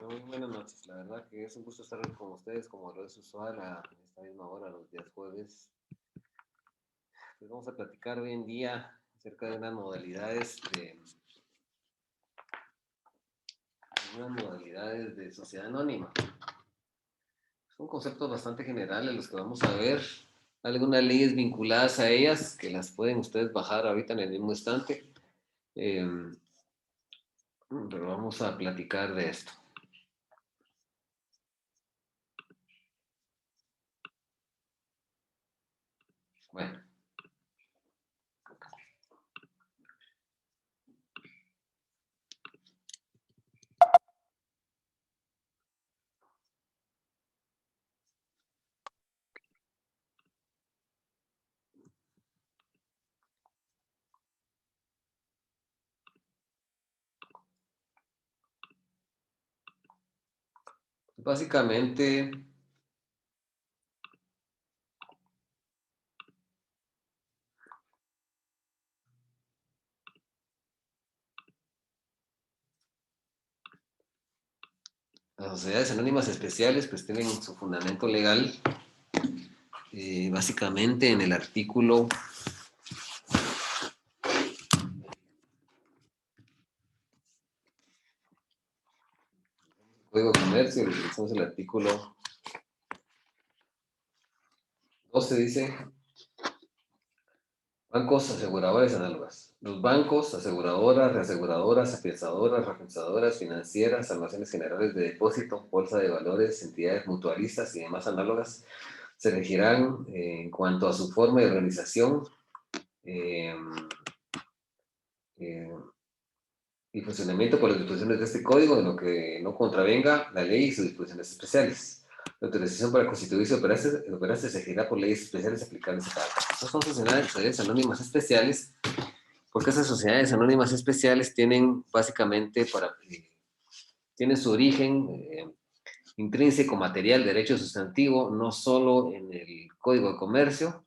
Muy buenas noches, la verdad que es un gusto estar con ustedes como lo es usual a esta misma hora, los días jueves. Pues vamos a platicar hoy en día acerca de unas modalidades de sociedad anónima. Son conceptos bastante generales los que vamos a ver, algunas leyes vinculadas a ellas que las pueden ustedes bajar ahorita en el mismo instante, eh, pero vamos a platicar de esto. Bueno. Básicamente, las sociedades anónimas especiales pues tienen su fundamento legal básicamente en el artículo Código de Comercio, utilizamos el artículo 12, dice bancos, aseguradores análogas. Los bancos, aseguradoras, reaseguradoras, afianzadoras, refinanzadoras, financieras, almacenes generales de depósito, bolsa de valores, entidades mutualistas y demás análogas se regirán en cuanto a su forma de organización eh, eh, y funcionamiento por las disposiciones de este código, en lo que no contravenga la ley y sus disposiciones especiales. La autorización para constituirse y operarse se regirá por leyes especiales aplicables a cada caso. Estas son sociedades anónimas especiales, porque esas sociedades anónimas especiales tienen básicamente tienen su origen intrínseco, material, derecho sustantivo, no solo en el Código de Comercio,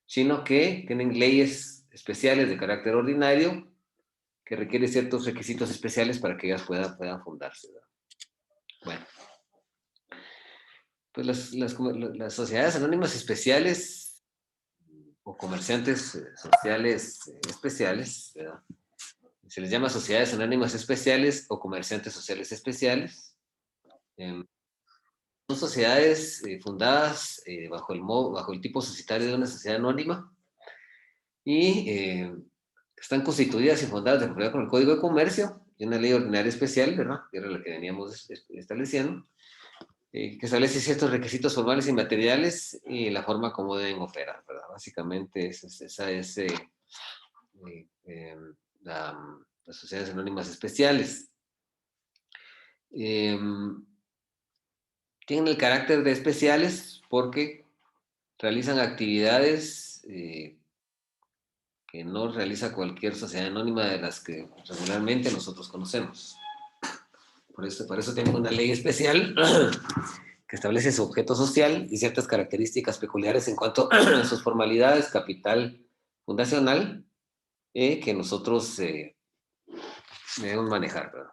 sino que tienen leyes especiales de carácter ordinario que requiere ciertos requisitos especiales para que ellas puedan fundarse, ¿verdad? Bueno, pues las sociedades anónimas especiales o comerciantes sociales especiales, ¿verdad? Se les llama sociedades anónimas especiales o comerciantes sociales especiales. Eh, Son sociedades fundadas bajo el tipo societario de una sociedad anónima y están constituidas y fundadas de acuerdo con el Código de Comercio y una ley ordinaria especial, ¿verdad? Que era la que veníamos estableciendo, que establece ciertos requisitos formales y materiales y la forma como deben operar, ¿verdad? Básicamente esa es eh, eh, las sociedades anónimas especiales. Eh, Tienen el carácter de especiales porque realizan actividades que no realiza cualquier sociedad anónima de las que regularmente nosotros conocemos. Por eso tienen una ley especial que establece su objeto social y ciertas características peculiares en cuanto a sus formalidades, capital fundacional, que nosotros debemos manejar, ¿verdad?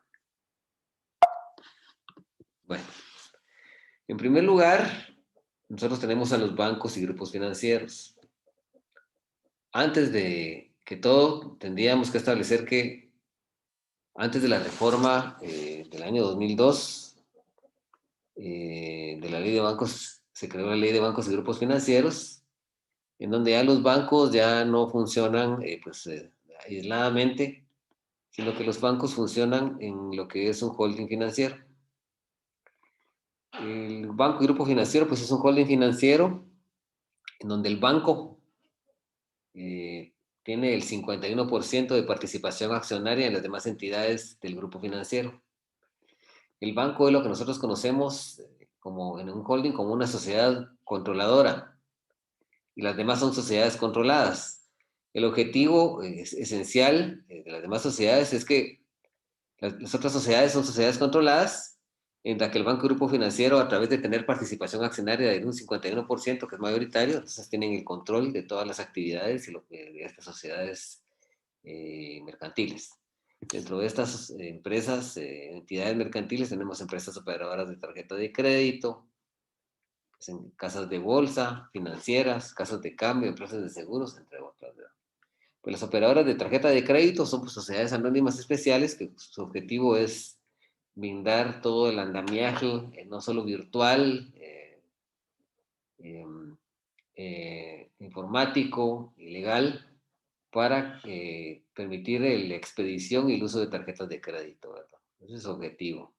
Bueno, en primer lugar, nosotros tenemos a los bancos y grupos financieros. Antes de que todo, tendríamos que establecer que antes de la reforma del año 2002, de la ley de bancos, se creó la ley de bancos y grupos financieros, en donde ya los bancos ya no funcionan aisladamente, sino que los bancos funcionan en lo que es un holding financiero. El banco y grupo financiero pues es un holding financiero en donde el banco eh, tiene el 51% de participación accionaria en las demás entidades del grupo financiero. El banco es lo que nosotros conocemos como en un holding como una sociedad controladora y las demás son sociedades controladas. El objetivo esencial de las demás sociedades es que las otras sociedades son sociedades controladas, en la que el banco y grupo financiero, a través de tener participación accionaria de un 51%, que es mayoritario, entonces tienen el control de todas las actividades y lo que de estas sociedades mercantiles. Dentro de estas empresas, entidades mercantiles, tenemos empresas operadoras de tarjeta de crédito, pues, en casas de bolsa, financieras, casas de cambio, empresas de seguros, entre otras, ¿verdad? Pues las operadoras de tarjeta de crédito son, pues, sociedades anónimas especiales que su objetivo es brindar todo el andamiaje, no solo virtual, eh, informático y legal, para permitir la expedición y el uso de tarjetas de crédito, ¿verdad? Ese es su objetivo.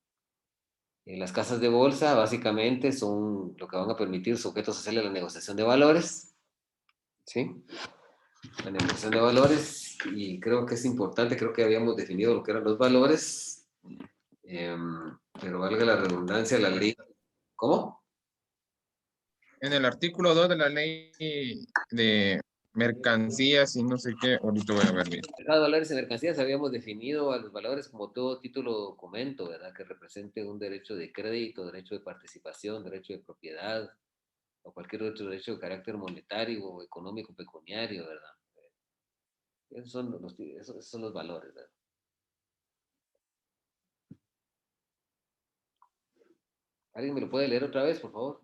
Las casas de bolsa básicamente son lo que van a permitir sujetos sociales a la negociación de valores, ¿sí? La negociación de valores, y creo que es importante, creo que habíamos definido lo que eran los valores, eh, pero valga la redundancia, la ley. ¿Cómo? En el artículo 2 de la ley de mercancías y no sé qué, ahorita voy a ver bien. Mercado de valores y mercancías habíamos definido a los valores como todo título o documento, ¿verdad? Que represente un derecho de crédito, derecho de participación, derecho de propiedad, o cualquier otro derecho de carácter monetario o económico pecuniario, ¿verdad? Esos son los valores, ¿verdad? ¿Alguien me lo puede leer otra vez, por favor?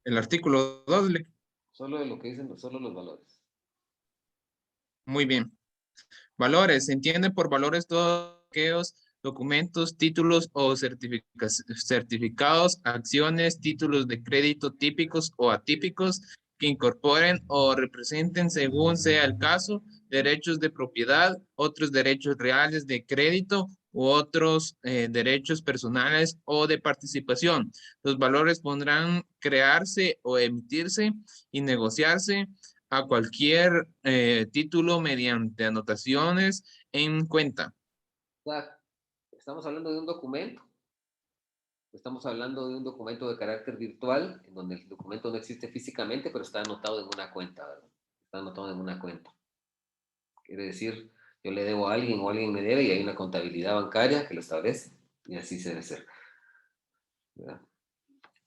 El artículo 2, Solo de lo que dicen, solo los valores. muy bien. Valores, se entienden por valores todos aquellos documentos, títulos o certificados, acciones, títulos de crédito típicos o atípicos que incorporen o representen, según sea el caso, derechos de propiedad, otros derechos reales de crédito u otros derechos personales o de participación. Los valores podrán crearse o emitirse y negociarse a cualquier título mediante anotaciones en cuenta. O sea, estamos hablando de un documento. Estamos hablando de un documento de carácter virtual, en donde el documento no existe físicamente, pero está anotado en una cuenta, ¿verdad? Está anotado en una cuenta. Quiere decir, yo le debo a alguien o alguien me debe y hay una contabilidad bancaria que lo establece. Y así se debe ser, ¿verdad?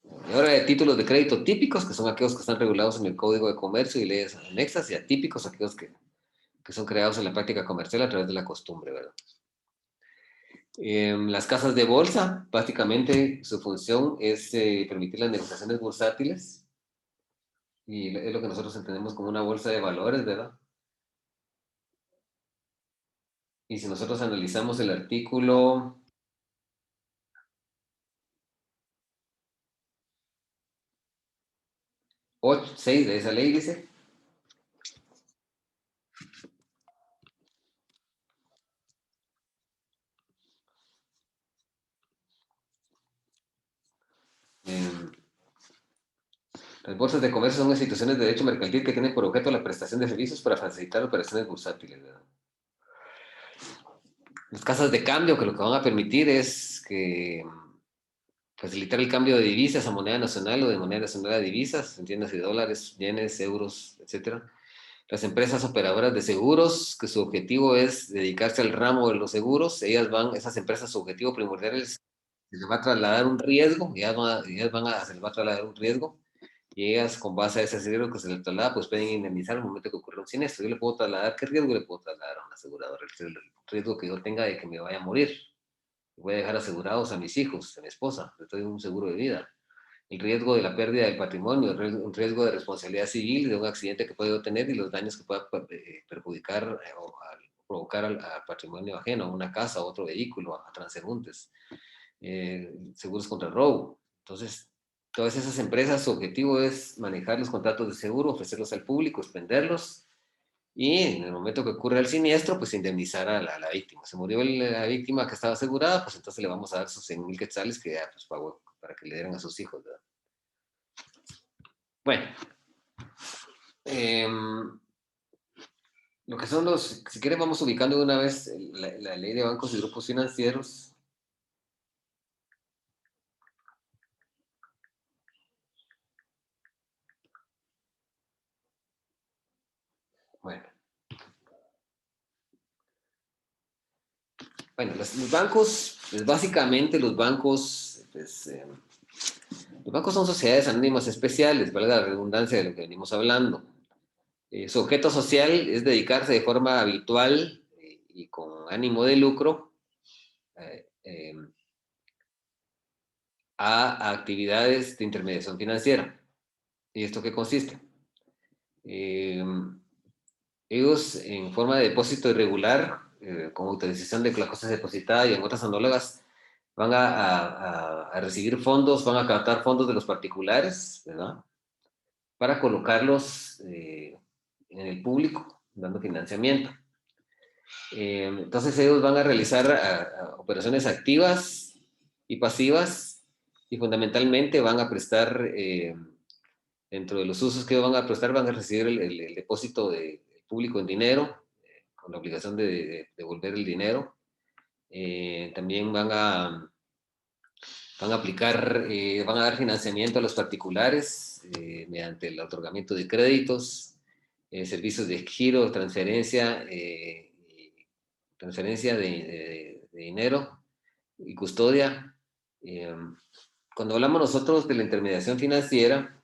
Y ahora hay títulos de crédito típicos, que son aquellos que están regulados en el Código de Comercio y leyes anexas, y atípicos, aquellos que son creados en la práctica comercial a través de la costumbre, ¿verdad? Las casas de bolsa, básicamente su función es permitir las negociaciones bursátiles, y es lo que nosotros entendemos como una bolsa de valores, ¿verdad? Y si nosotros analizamos el artículo 8, 6 de esa ley, dice, eh, las bolsas de comercio son instituciones de derecho mercantil que tienen por objeto la prestación de servicios para facilitar operaciones bursátiles, ¿verdad? Las casas de cambio, que lo que van a permitir es que facilitar el cambio de divisas a moneda nacional o de moneda nacional a divisas, entiendas, de dólares, yenes, euros, etcétera. Las empresas operadoras de seguros, que su objetivo es dedicarse al ramo de los seguros, esas empresas, su objetivo primordial es, se les va a trasladar un riesgo, se les va a trasladar un riesgo, y ellas, con base a ese riesgo que se les traslada, pues pueden indemnizar en el momento que ocurre un siniestro. Yo le puedo trasladar, ¿qué riesgo le puedo trasladar a un asegurador? El riesgo que yo tenga de que me vaya a morir. Voy a dejar asegurados a mis hijos, a mi esposa, estoy en un seguro de vida. El riesgo de la pérdida del patrimonio, un riesgo de responsabilidad civil, de un accidente que puedo tener y los daños que pueda perjudicar o provocar al patrimonio ajeno, a una casa, a otro vehículo, a transeúntes, seguros contra el robo. Entonces, todas esas empresas, su objetivo es manejar los contratos de seguro, ofrecerlos al público, expenderlos, y en el momento que ocurre el siniestro, pues indemnizar a la víctima. Se murió la víctima que estaba asegurada, pues entonces le vamos a dar sus 100,000 quetzales que ya pues pagó para que le dieran a sus hijos, ¿verdad? Bueno, lo que son si quieren vamos ubicando de una vez la ley de bancos y grupos financieros. Bueno, los bancos, pues básicamente los bancos, pues, los bancos son sociedades anónimas especiales, valga la redundancia de lo que venimos hablando. Su objeto social es dedicarse de forma habitual y con ánimo de lucro eh, eh, a actividades de intermediación financiera. ¿Y esto qué consiste? Eh, Ellos, en forma de depósito irregular, con autorización de la cosa depositada y en otras análogas, van a recibir fondos, van a captar fondos de los particulares, ¿verdad? Para colocarlos en el público, dando financiamiento. Entonces ellos van a realizar operaciones activas y pasivas y fundamentalmente van a prestar, dentro de los usos que van a prestar, van a recibir el depósito del público en dinero, con la obligación de devolver el dinero. También van a aplicar, van a dar financiamiento a los particulares mediante el otorgamiento de créditos, servicios de giro, transferencia de dinero y custodia. Eh, Cuando hablamos nosotros de la intermediación financiera,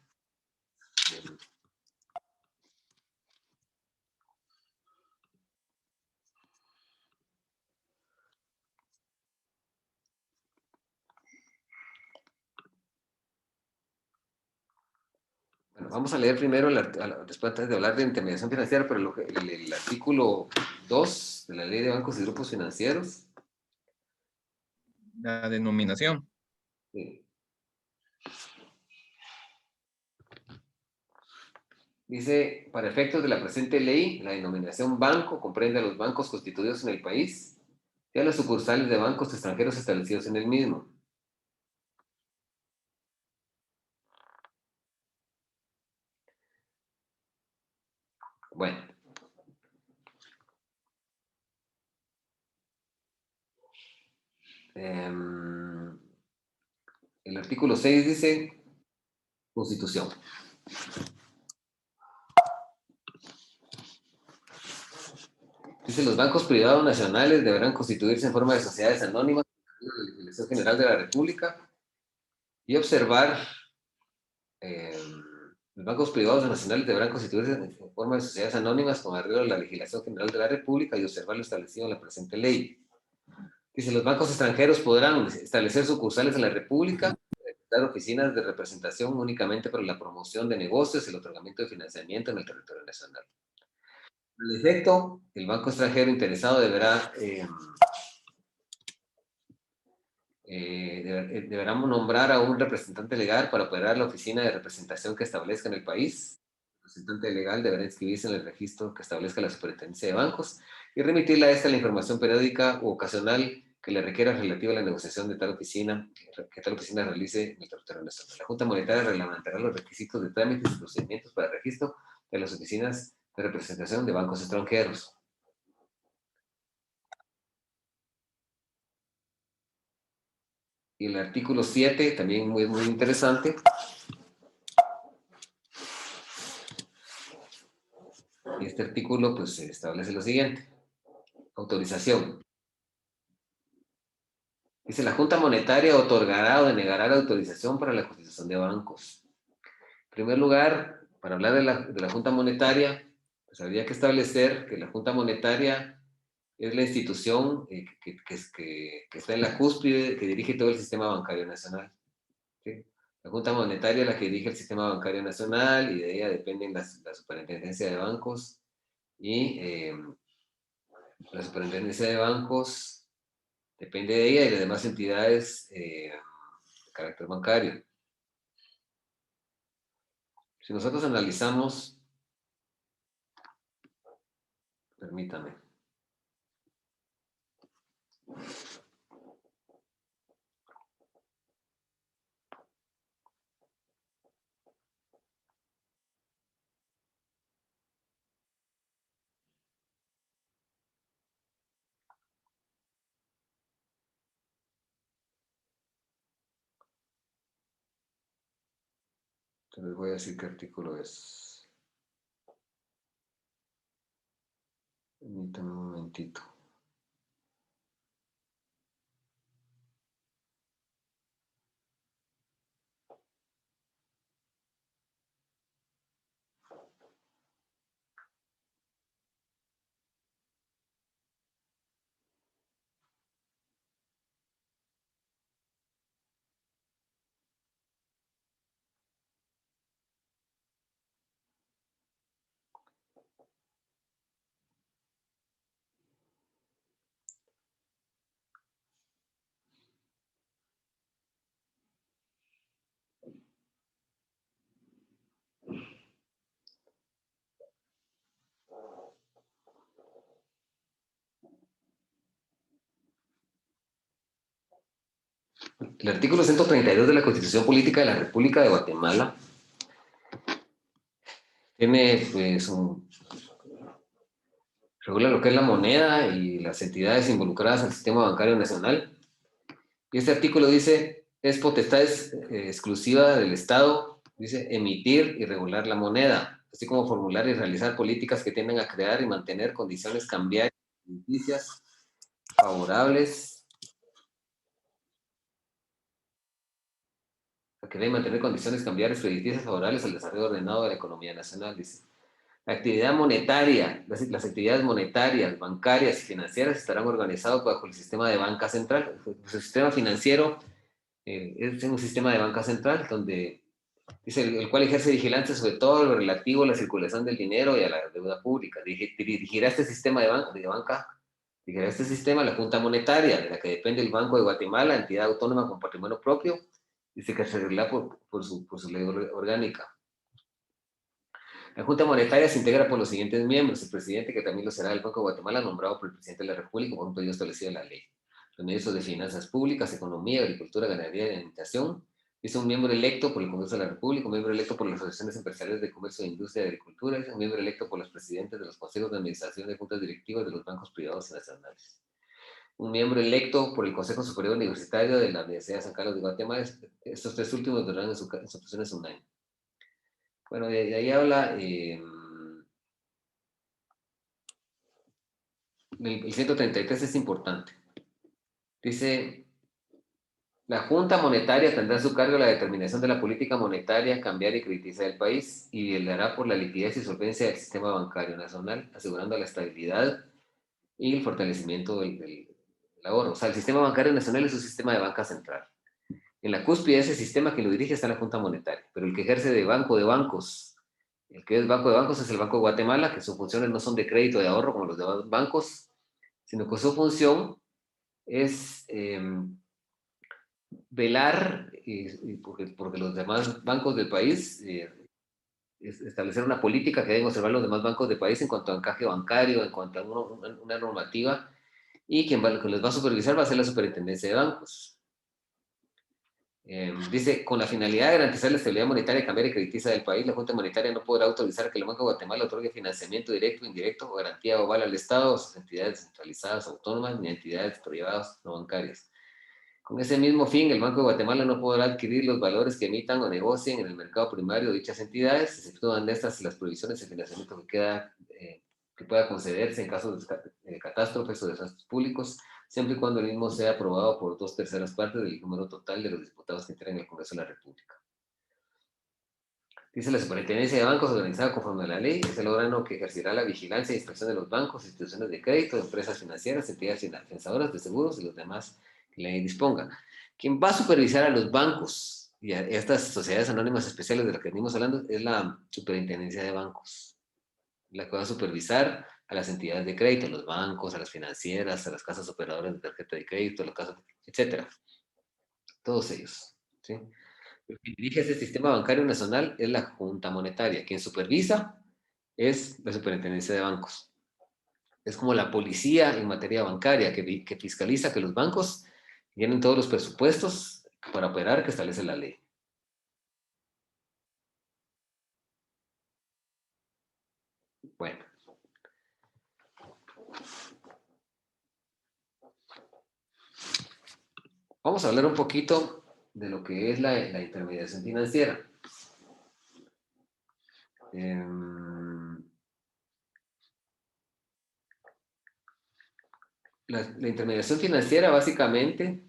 bueno, vamos a leer primero, después de hablar de intermediación financiera, pero el artículo 2 de la Ley de Bancos y Grupos Financieros. La denominación. Sí. Dice, para efectos de la presente ley, la denominación banco comprende a los bancos constituidos en el país y a las sucursales de bancos extranjeros establecidos en el mismo. Bueno, el artículo 6 dice, Constitución. Dice, los bancos privados nacionales deberán constituirse en forma de sociedades anónimas en la legislación general de la República y observar, los bancos privados nacionales deberán constituirse en forma de sociedades anónimas con arreglo a la legislación general de la República y observar lo establecido en la presente ley. Dice, los bancos extranjeros podrán establecer sucursales en la República, dar oficinas de representación únicamente para la promoción de negocios y el otorgamiento de financiamiento en el territorio nacional. Al efecto, el banco extranjero interesado deberá nombrar a un representante legal para operar la oficina de representación que establezca en el país. El representante legal deberá inscribirse en el registro que establezca la superintendencia de bancos y remitirle a esta la información periódica u ocasional que le requiera relativa a la negociación de tal oficina, que tal oficina realice en el territorio nacional. La Junta Monetaria reglamentará los requisitos de trámites y procedimientos para el registro de las oficinas de representación de bancos extranjeros. Y el artículo 7, también muy, muy interesante. Y este artículo pues establece lo siguiente. Autorización. Dice, la Junta Monetaria otorgará o denegará la autorización para la constitución de bancos. En primer lugar, para hablar de la Junta Monetaria, pues habría que establecer que la Junta Monetaria es la institución que está en la cúspide, que dirige todo el sistema bancario nacional. ¿Sí? La Junta Monetaria es la que dirige el sistema bancario nacional y de ella dependen la superintendencia de bancos y la superintendencia de bancos depende de ella y de demás entidades de carácter bancario. Si nosotros analizamos, permítame, les voy a decir qué artículo es. Permítame un momentito. El artículo 132 de la Constitución Política de la República de Guatemala tiene, pues, regula lo que es la moneda y las entidades involucradas al sistema bancario nacional. Y este artículo dice, es potestad exclusiva del Estado, dice, emitir y regular la moneda, así como formular y realizar políticas que tienden a crear y mantener condiciones cambiarias crediticias favorables, que deben mantener condiciones cambiarias crediticias favorables al desarrollo ordenado de la economía nacional, dice. La actividad monetaria, las actividades monetarias, bancarias y financieras estarán organizadas bajo el sistema de banca central. El sistema financiero es un sistema de banca central donde dice el cual ejerce vigilancia sobre todo lo relativo a la circulación del dinero y a la deuda pública. Dirigirá este sistema dirigirá este sistema la Junta Monetaria, de la que depende el Banco de Guatemala, entidad autónoma con patrimonio propio, dice que se regula por su ley orgánica. La Junta Monetaria se integra por los siguientes miembros: el presidente, que también lo será del Banco de Guatemala, nombrado por el presidente de la República por un pedido establecido en la ley. Los ministros de Finanzas Públicas, Economía, Agricultura, Ganadería y Alimentación. Es un miembro electo por el Congreso de la República, un miembro electo por las asociaciones empresariales de comercio, de industria y agricultura, es un miembro electo por los presidentes de los consejos de administración de juntas directivas de los bancos privados y nacionales. Un miembro electo por el Consejo Superior Universitario de la Universidad de San Carlos de Guatemala. Estos tres últimos durarán en sus funciones un año. Bueno, de ahí habla el 133, es importante. Dice, la Junta Monetaria tendrá a su cargo la determinación de la política monetaria, cambiaria y crediticia del país y velará por la liquidez y solvencia del sistema bancario nacional, asegurando la estabilidad y el fortalecimiento del ahorro. O sea, el sistema bancario nacional es un sistema de banca central. En la cúspide de ese sistema que lo dirige está la Junta Monetaria, pero el que ejerce de banco de bancos, el que es banco de bancos es el Banco de Guatemala, que sus funciones no son de crédito de ahorro como los demás bancos, sino que su función es velar, porque los demás bancos del país, establecer una política que deben observar los demás bancos del país en cuanto a encaje bancario, en cuanto a una normativa, y quien les va a supervisar va a ser la Superintendencia de Bancos. Dice, con la finalidad de garantizar la estabilidad monetaria, cambiaria y crediticia del país, la Junta Monetaria no podrá autorizar que el Banco de Guatemala otorgue financiamiento directo, indirecto o garantía o aval al Estado o sus entidades descentralizadas, autónomas, ni entidades privadas no bancarias. Con ese mismo fin, el Banco de Guatemala no podrá adquirir los valores que emitan o negocien en el mercado primario de dichas entidades, exceptúan de estas las provisiones de financiamiento que pueda concederse en caso de catástrofes o desastres públicos, siempre y cuando el mismo sea aprobado por 2/3 partes del número total de los diputados que integran el Congreso de la República. Dice, la Superintendencia de Bancos, organizada conforme a la ley, es el órgano que ejercerá la vigilancia e inspección de los bancos, instituciones de crédito, empresas financieras, entidades financiadoras de seguros y los demás que la ley disponga. Quien va a supervisar a los bancos y a estas sociedades anónimas especiales de las que venimos hablando es la Superintendencia de Bancos, la que va a supervisar a las entidades de crédito, a los bancos, a las financieras, a las casas operadoras de tarjeta de crédito, a las casas, etcétera. Todos ellos, ¿sí? El que dirige ese sistema bancario nacional es la Junta Monetaria. Quien supervisa es la Superintendencia de Bancos. Es como la policía en materia bancaria que fiscaliza que los bancos llenen todos los presupuestos para operar que establece la ley. Bueno. Vamos a hablar un poquito de lo que es la intermediación financiera. La intermediación financiera básicamente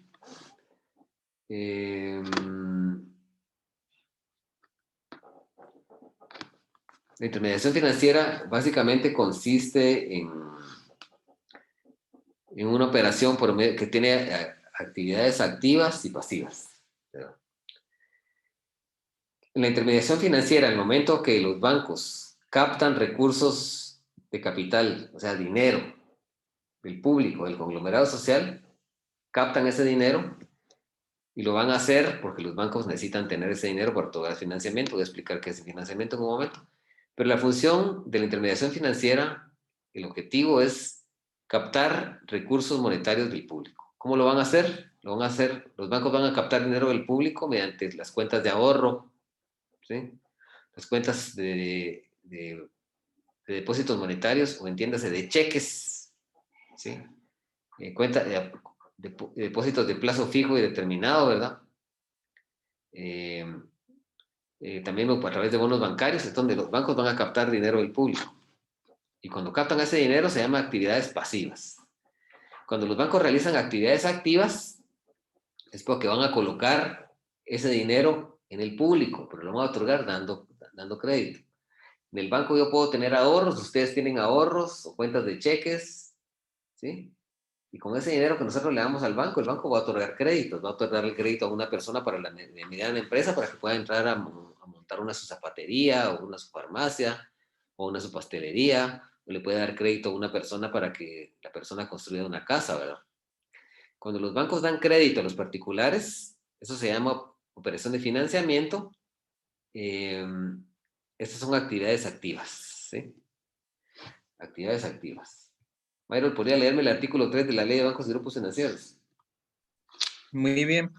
la intermediación financiera básicamente consiste en una operación que tiene actividades activas y pasivas. En la intermediación financiera, al momento que los bancos captan recursos de capital, o sea, dinero del público, del conglomerado social, captan ese dinero y lo van a hacer porque los bancos necesitan tener ese dinero para otorgar financiamiento. Voy a explicar qué es financiamiento en un momento. Pero la función de la intermediación financiera, el objetivo es captar recursos monetarios del público. ¿Cómo lo van a hacer? Lo van a hacer, los bancos van a captar dinero del público mediante las cuentas de ahorro, ¿sí? Las cuentas de depósitos monetarios o entiéndase de cheques, ¿sí? Cuenta de depósitos de plazo fijo y determinado, ¿verdad? También a través de bonos bancarios, es donde los bancos van a captar dinero del público. Y cuando captan ese dinero se llama actividades pasivas. Cuando los bancos realizan actividades activas, es porque van a colocar ese dinero en el público, pero lo van a otorgar dando crédito. En el banco yo puedo tener ahorros, ustedes tienen ahorros o cuentas de cheques, ¿sí? Y con ese dinero que nosotros le damos al banco, el banco va a otorgar créditos, va a otorgar el crédito a una persona para la mediana empresa para que pueda entrar a montar una su zapatería o una su farmacia o una su pastelería, o le puede dar crédito a una persona para que la persona construya una casa, ¿verdad? Cuando los bancos dan crédito a los particulares, eso se llama operación de financiamiento. Estas son actividades activas, ¿sí? Actividades activas. Mayro, ¿podría leerme el artículo 3 de la Ley de Bancos y Grupos Financieros? Muy bien.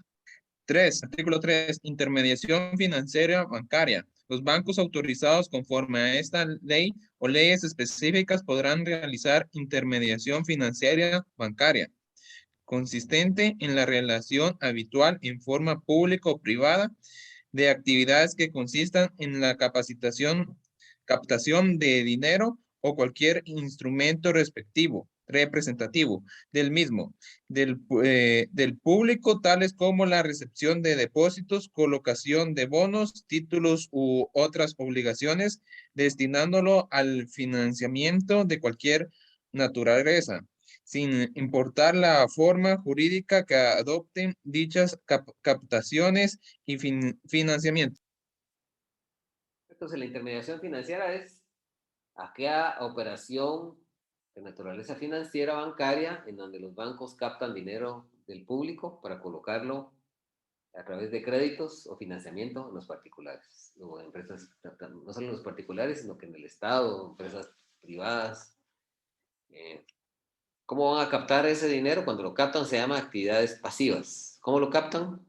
3. Artículo 3. Intermediación financiera bancaria. Los bancos autorizados conforme a esta ley o leyes específicas podrán realizar intermediación financiera bancaria, consistente en la relación habitual en forma pública o privada de actividades que consistan en la captación de dinero o cualquier instrumento representativo del mismo, del público, tales como la recepción de depósitos, colocación de bonos, títulos u otras obligaciones, destinándolo al financiamiento de cualquier naturaleza, sin importar la forma jurídica que adopten dichas captaciones y financiamiento. Entonces, la intermediación financiera es aquella operación de naturaleza financiera bancaria en donde los bancos captan dinero del público para colocarlo a través de créditos o financiamiento en los particulares, o empresas, no solo en los particulares, sino que en el Estado, empresas privadas. ¿Cómo van a captar ese dinero? Cuando lo captan se llama actividades pasivas. ¿Cómo lo captan?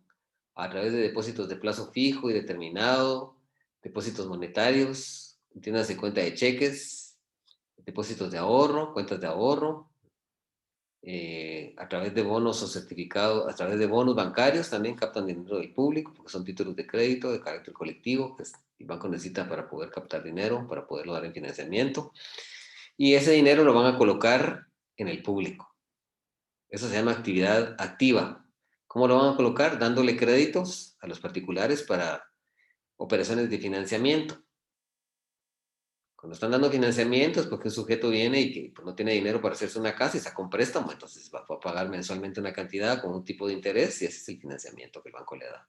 A través de depósitos de plazo fijo y determinado, depósitos monetarios, entiéndase cuenta de cheques, depósitos de ahorro, cuentas de ahorro, a través de bonos o certificados, a través de bonos bancarios también captan dinero del público, porque son títulos de crédito de carácter colectivo que el banco necesita para poder captar dinero, para poderlo dar en financiamiento. Y ese dinero lo van a colocar en el público. Eso se llama actividad activa. ¿Cómo lo van a colocar? Dándole créditos a los particulares para operaciones de financiamiento. Cuando están dando financiamiento es porque un sujeto viene y que pues, no tiene dinero para hacerse una casa y saca un préstamo, entonces va a pagar mensualmente una cantidad con un tipo de interés y ese es el financiamiento que el banco le da.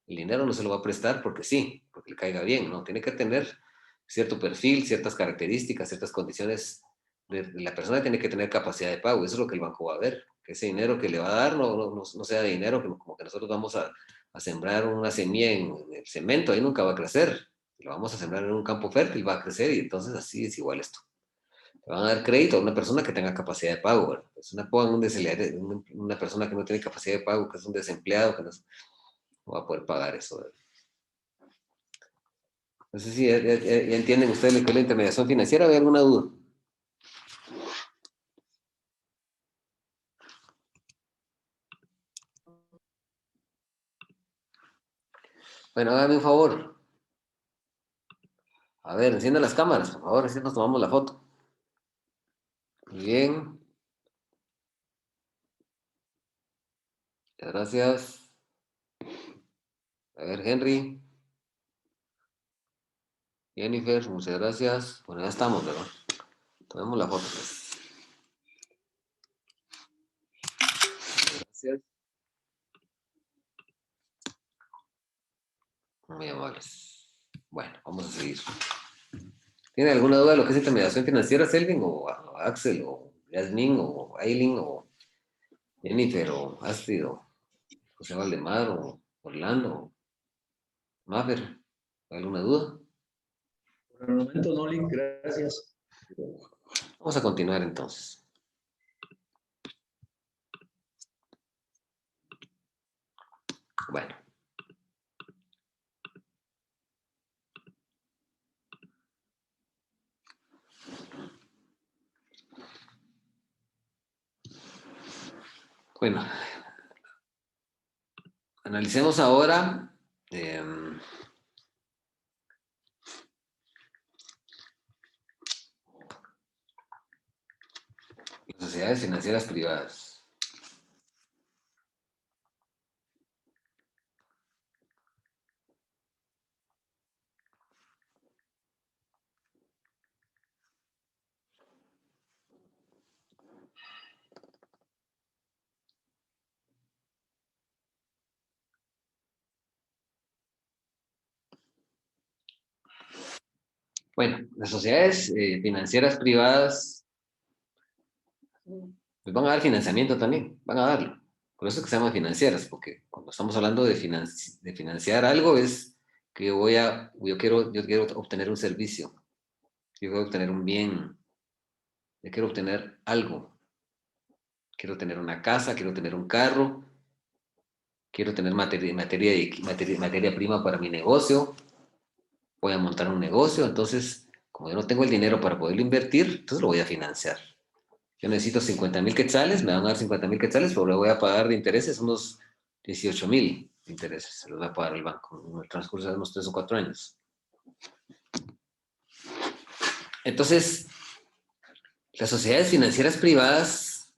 El dinero no se lo va a prestar porque sí, porque le caiga bien, ¿no? Tiene que tener cierto perfil, ciertas características, ciertas condiciones. La persona tiene que tener capacidad de pago, eso es lo que el banco va a ver, que ese dinero que le va a dar no sea dinero que como que nosotros vamos a sembrar una semilla en el cemento, ahí nunca va a crecer. Lo vamos a sembrar en un campo fértil, va a crecer y entonces así es igual esto. Le van a dar crédito a una persona que tenga capacidad de pago, ¿verdad? Pues una persona que no tiene capacidad de pago, que es un desempleado, que no va a poder pagar eso, ¿verdad? No sé si ya entienden ustedes lo que es la intermediación financiera, ¿hay alguna duda? Bueno, hágame un favor. A ver, enciendan las cámaras, por favor, así nos tomamos la foto. Muy bien. Muchas gracias. A ver, Henry. Jennifer, muchas gracias. Bueno, ya estamos, ¿verdad? Tomemos la foto, pues. Gracias. Muy amables. Bueno, vamos a seguir. ¿Tiene alguna duda de lo que es intermediación financiera, Selvin, o Axel, o Yasmin, o Aileen, o Jennifer, o Astrid, o José Valdemar, o Orlando, o Maffer? ¿Alguna duda? Por el momento no, Link, gracias. Vamos a continuar entonces. Bueno. Bueno, analicemos ahora las sociedades financieras privadas. Bueno, las sociedades financieras privadas pues van a dar financiamiento también, van a darlo. Por eso es que se llaman financieras, porque cuando estamos hablando de financiar algo es que yo quiero obtener un servicio, yo quiero obtener un bien, yo quiero obtener algo, quiero tener una casa, quiero tener un carro, quiero tener materia prima para mi negocio, voy a montar un negocio, entonces, como yo no tengo el dinero para poderlo invertir, entonces lo voy a financiar. Yo necesito 50,000 quetzales, me van a dar 50,000 quetzales, pero le voy a pagar de intereses unos 18,000 de intereses, se los va a pagar el banco en el transcurso de unos 3 o 4 años. Entonces, las sociedades financieras privadas,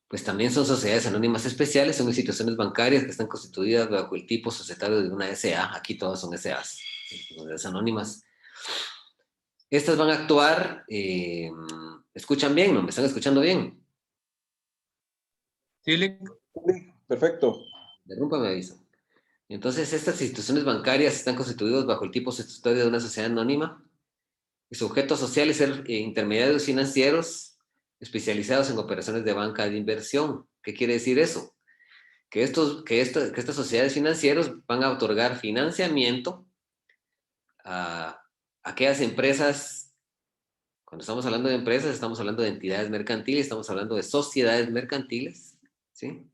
pues también son sociedades anónimas especiales, son instituciones bancarias que están constituidas bajo el tipo societario de una SA, aquí todas son SAs, sociedades anónimas. Estas van a actuar, ¿escuchan bien? ¿No? ¿Me están escuchando bien? Sí, Perfecto. Interrumpa, me avisan. Entonces, estas instituciones bancarias están constituidas bajo el tipo societario de una sociedad anónima y su objeto social es ser intermediarios financieros especializados en operaciones de banca de inversión. ¿Qué quiere decir eso? Que estas sociedades financieras van a otorgar financiamiento a aquellas empresas. Cuando estamos hablando de empresas, estamos hablando de entidades mercantiles, estamos hablando de sociedades mercantiles, ¿sí?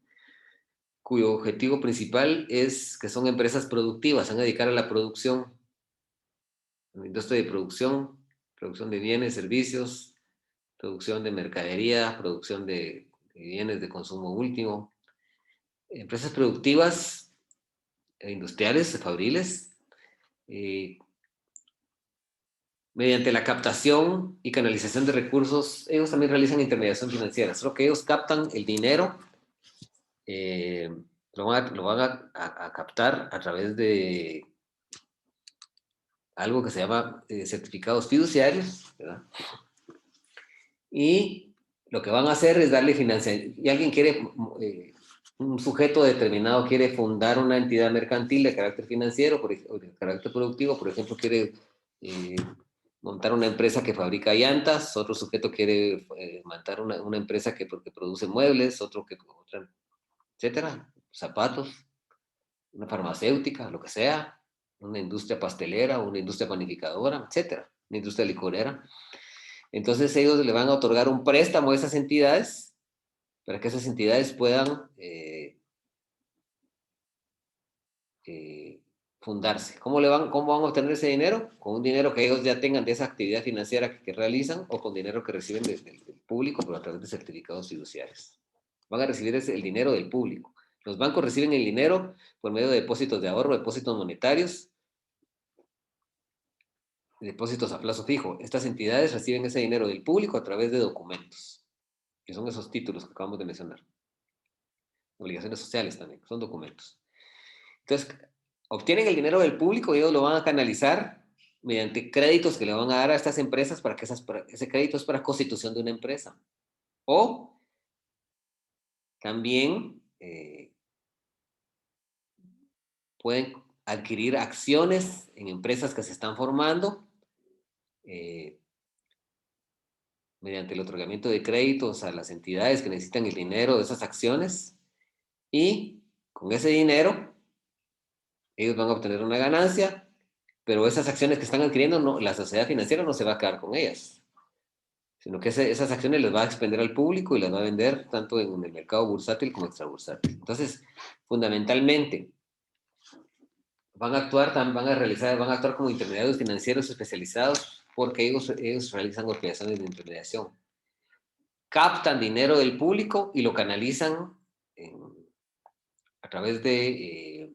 Cuyo objetivo principal es que son empresas productivas, se van a dedicar a la producción, a la industria de producción de bienes, servicios, producción de mercadería, producción de bienes de consumo último. Empresas productivas, industriales, fabriles, mediante la captación y canalización de recursos, ellos también realizan intermediación financiera, solo que ellos captan el dinero, lo van a captar a través de algo que se llama certificados fiduciarios, ¿verdad? Y lo que van a hacer es darle financiamiento. Y alguien quiere, un sujeto determinado quiere fundar una entidad mercantil de carácter financiero o de carácter productivo, por ejemplo, quiere montar una empresa que fabrica llantas, otro sujeto quiere montar una empresa que produce muebles, otra, etcétera, zapatos, una farmacéutica, lo que sea, una industria pastelera, una industria panificadora, etcétera, una industria licorera. Entonces ellos le van a otorgar un préstamo a esas entidades para que esas entidades puedan fundarse. ¿Cómo van a obtener ese dinero? Con un dinero que ellos ya tengan de esa actividad financiera que realizan o con dinero que reciben del público pero a través de certificados fiduciarios. Van a recibir el dinero del público. Los bancos reciben el dinero por medio de depósitos de ahorro, depósitos monetarios, depósitos a plazo fijo. Estas entidades reciben ese dinero del público a través de documentos, que son esos títulos que acabamos de mencionar. Obligaciones sociales también, son documentos. Entonces, obtienen el dinero del público y ellos lo van a canalizar mediante créditos que le van a dar a estas empresas para que ese crédito es para constitución de una empresa. O también pueden adquirir acciones en empresas que se están formando mediante el otorgamiento de créditos a las entidades que necesitan el dinero de esas acciones y con ese dinero ellos van a obtener una ganancia, pero esas acciones que están adquiriendo, no, la sociedad financiera no se va a quedar con ellas, sino que esas acciones les va a expender al público y las va a vender tanto en el mercado bursátil como extrabursátil. Entonces, fundamentalmente, van a actuar como intermediarios financieros especializados porque ellos realizan operaciones de intermediación. Captan dinero del público y lo canalizan a través de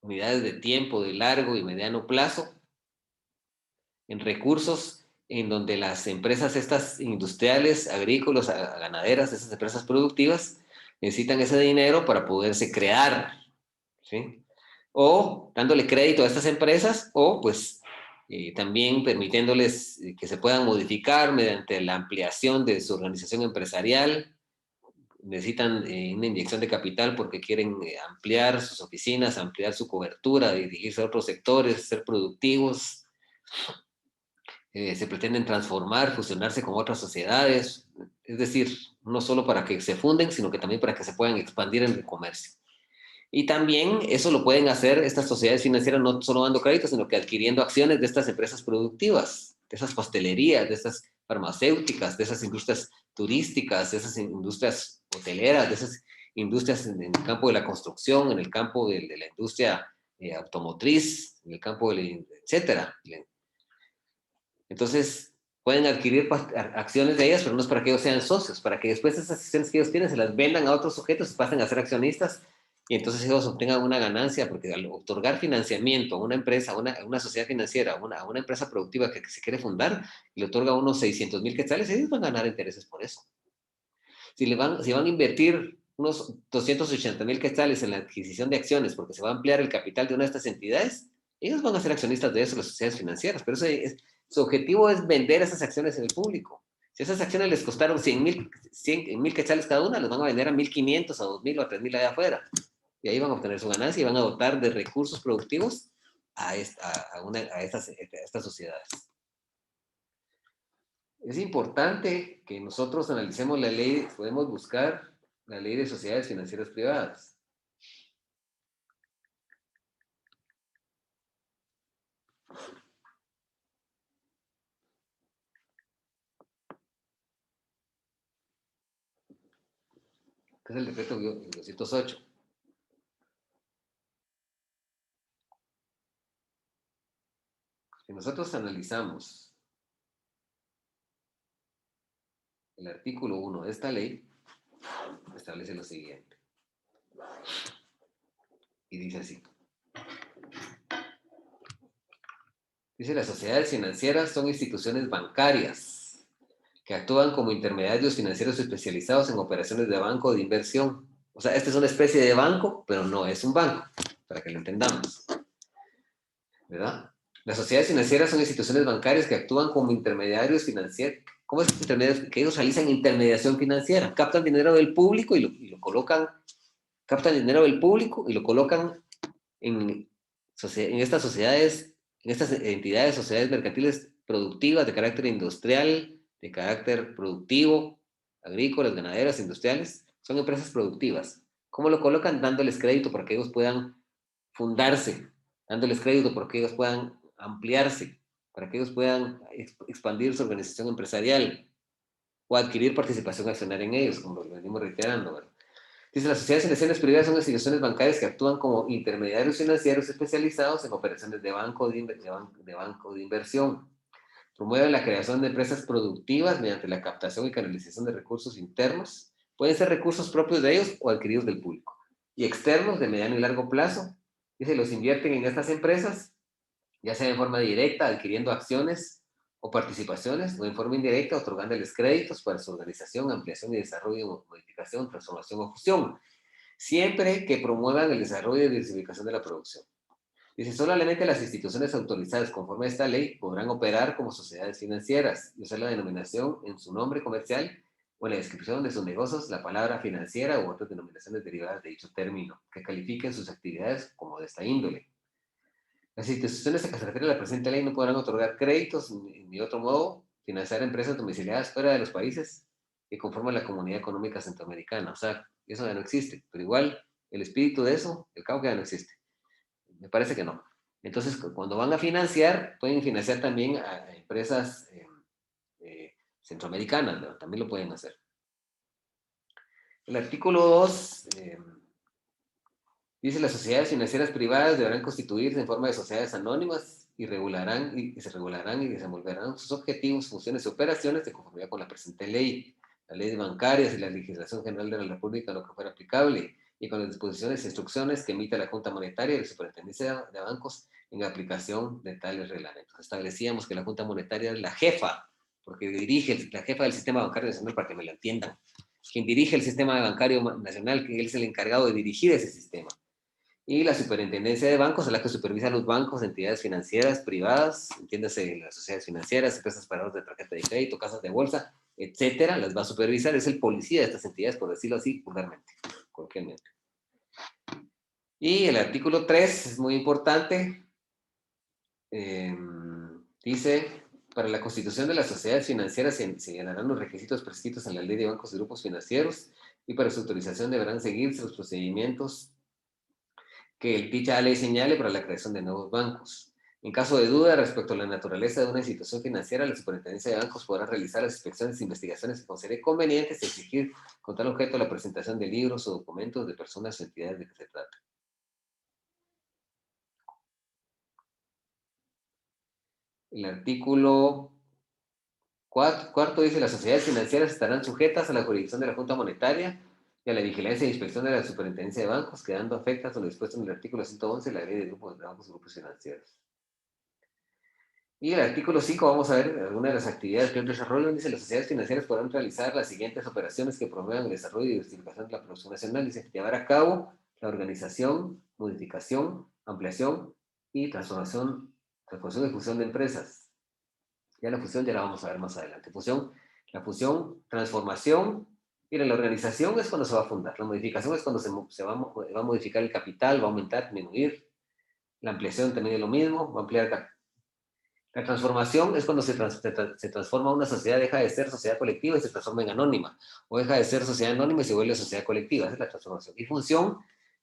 unidades de tiempo de largo y mediano plazo en recursos en donde las empresas estas industriales, agrícolas, ganaderas, esas empresas productivas, necesitan ese dinero para poderse crear, ¿sí? O dándole crédito a estas empresas, o pues también permitiéndoles que se puedan modificar mediante la ampliación de su organización empresarial. Necesitan una inyección de capital porque quieren ampliar sus oficinas, ampliar su cobertura, dirigirse a otros sectores, ser productivos. Se pretenden transformar, fusionarse con otras sociedades, es decir, no solo para que se funden, sino que también para que se puedan expandir en el comercio. Y también eso lo pueden hacer estas sociedades financieras no solo dando créditos, sino que adquiriendo acciones de estas empresas productivas, de esas pastelerías, de esas farmacéuticas, de esas industrias turísticas, de esas industrias hoteleras, de esas industrias en el campo de la construcción, en el campo de la industria automotriz, en el campo de la, etcétera. Entonces, pueden adquirir acciones de ellas, pero no es para que ellos sean socios, para que después esas acciones que ellos tienen se las vendan a otros sujetos y pasen a ser accionistas y entonces ellos obtengan una ganancia, porque al otorgar financiamiento a una empresa, a una sociedad financiera, a una empresa productiva que se quiere fundar, y le otorga unos 600,000 quetzales, ellos van a ganar intereses por eso. Si van a invertir unos 280,000 quetzales en la adquisición de acciones, porque se va a ampliar el capital de una de estas entidades, ellos van a ser accionistas de eso, las sociedades financieras, pero su objetivo es vender esas acciones en el público. Si esas acciones les costaron 100,000 quetzales cada una, las van a vender a 1,500, a 2,000 o a 3,000 allá afuera. Y ahí van a obtener su ganancia y van a dotar de recursos productivos a estas sociedades. Es importante que nosotros analicemos la ley, podemos buscar la ley de sociedades financieras privadas. Que es el decreto 208. Si nosotros analizamos el artículo 1 de esta ley, establece lo siguiente. Y dice así. Dice, las sociedades financieras son instituciones bancarias que actúan como intermediarios financieros especializados en operaciones de banco o de inversión. O sea, esta es una especie de banco, pero no es un banco, para que lo entendamos. ¿Verdad? Las sociedades financieras son instituciones bancarias que actúan como intermediarios financieros. ¿Cómo es intermediarios? Que ellos realizan intermediación financiera. Captan dinero del público y lo colocan, captan dinero del público y lo colocan en estas sociedades, en estas entidades, sociedades mercantiles productivas de carácter industrial, de carácter productivo, agrícolas, ganaderas, industriales. Son empresas productivas. ¿Cómo lo colocan? Dándoles crédito para que ellos puedan fundarse, dándoles crédito para que ellos puedan ampliarse, para que ellos puedan expandir su organización empresarial o adquirir participación accionaria en ellos, como lo venimos reiterando, ¿verdad? Dice, las sociedades financieras privadas son instituciones bancarias que actúan como intermediarios financieros especializados en operaciones de banco de inversión. Promueven la creación de empresas productivas mediante la captación y canalización de recursos internos. Pueden ser recursos propios de ellos o adquiridos del público. Y externos de mediano y largo plazo. Dice, los invierten en estas empresas, ya sea en forma directa, adquiriendo acciones o participaciones, o en forma indirecta, otorgándoles créditos para su organización, ampliación y desarrollo, modificación, transformación o fusión, siempre que promuevan el desarrollo y diversificación de la producción. Dice, solamente las instituciones autorizadas conforme a esta ley podrán operar como sociedades financieras y usar la denominación en su nombre comercial o en la descripción de sus negocios la palabra financiera u otras denominaciones derivadas de dicho término, que califiquen sus actividades como de esta índole. Las instituciones a que se refiere la presente ley no podrán otorgar créditos ni otro modo financiar empresas domiciliadas fuera de los países que conforman la Comunidad Económica Centroamericana. O sea, eso ya no existe, pero igual el espíritu de eso, el cabo que ya no existe. Me parece que no. Entonces, cuando van a financiar, pueden financiar también a empresas centroamericanas, ¿no? También lo pueden hacer. El artículo 2 Dice, las sociedades financieras privadas deberán constituirse en forma de sociedades anónimas y se regularán y desenvolverán sus objetivos, funciones y operaciones de conformidad con la presente ley, la ley de bancarias y la legislación general de la República, lo que fuera aplicable, y con las disposiciones e instrucciones que emite la Junta Monetaria y la Superintendencia de Bancos en aplicación de tales reglamentos. Establecíamos que la Junta Monetaria es la jefa, porque dirige, la jefa del sistema bancario nacional, para que me lo entiendan. Quien dirige el sistema bancario nacional, que él es el encargado de dirigir ese sistema. Y la Superintendencia de Bancos es la que supervisa los bancos, entidades financieras privadas, entiéndase las sociedades financieras, empresas paradoras de tarjeta de crédito, casas de bolsa, etcétera, las va a supervisar, es el policía de estas entidades, por decirlo así, vulgarmente, coloquialmente. Y el artículo 3 es muy importante, dice, para la constitución de las sociedades financieras se señalarán los requisitos prescritos en la ley de bancos y grupos financieros, y para su autorización deberán seguirse los procedimientos que dicha ley señale para la creación de nuevos bancos. En caso de duda respecto a la naturaleza de una institución financiera, la Superintendencia de Bancos podrá realizar las inspecciones e investigaciones que considere convenientes y exigir con tal objeto la presentación de libros o documentos de personas o entidades de que se trata. El artículo cuarto dice, las sociedades financieras estarán sujetas a la jurisdicción de la Junta Monetaria y a la vigilancia e inspección de la Superintendencia de Bancos, quedando afectas a lo dispuesto en el artículo 111 de la Ley de Grupos de Bancos y Grupos Financieros. Y el artículo 5, vamos a ver algunas de las actividades que el desarrollo. Dice, las sociedades financieras podrán realizar las siguientes operaciones que promuevan el desarrollo y diversificación de la producción nacional. Dice, llevar a cabo la organización, modificación, ampliación y transformación y fusión de empresas. Ya la fusión ya la vamos a ver más adelante. La fusión, transformación. Mira, la organización es cuando se va a fundar. La modificación es cuando se va a modificar el capital, va a aumentar, disminuir. La ampliación también es lo mismo, va a ampliar el capital. La transformación es cuando se transforma una sociedad, deja de ser sociedad colectiva y se transforma en anónima, o deja de ser sociedad anónima y se vuelve sociedad colectiva. Esa es la transformación. Y función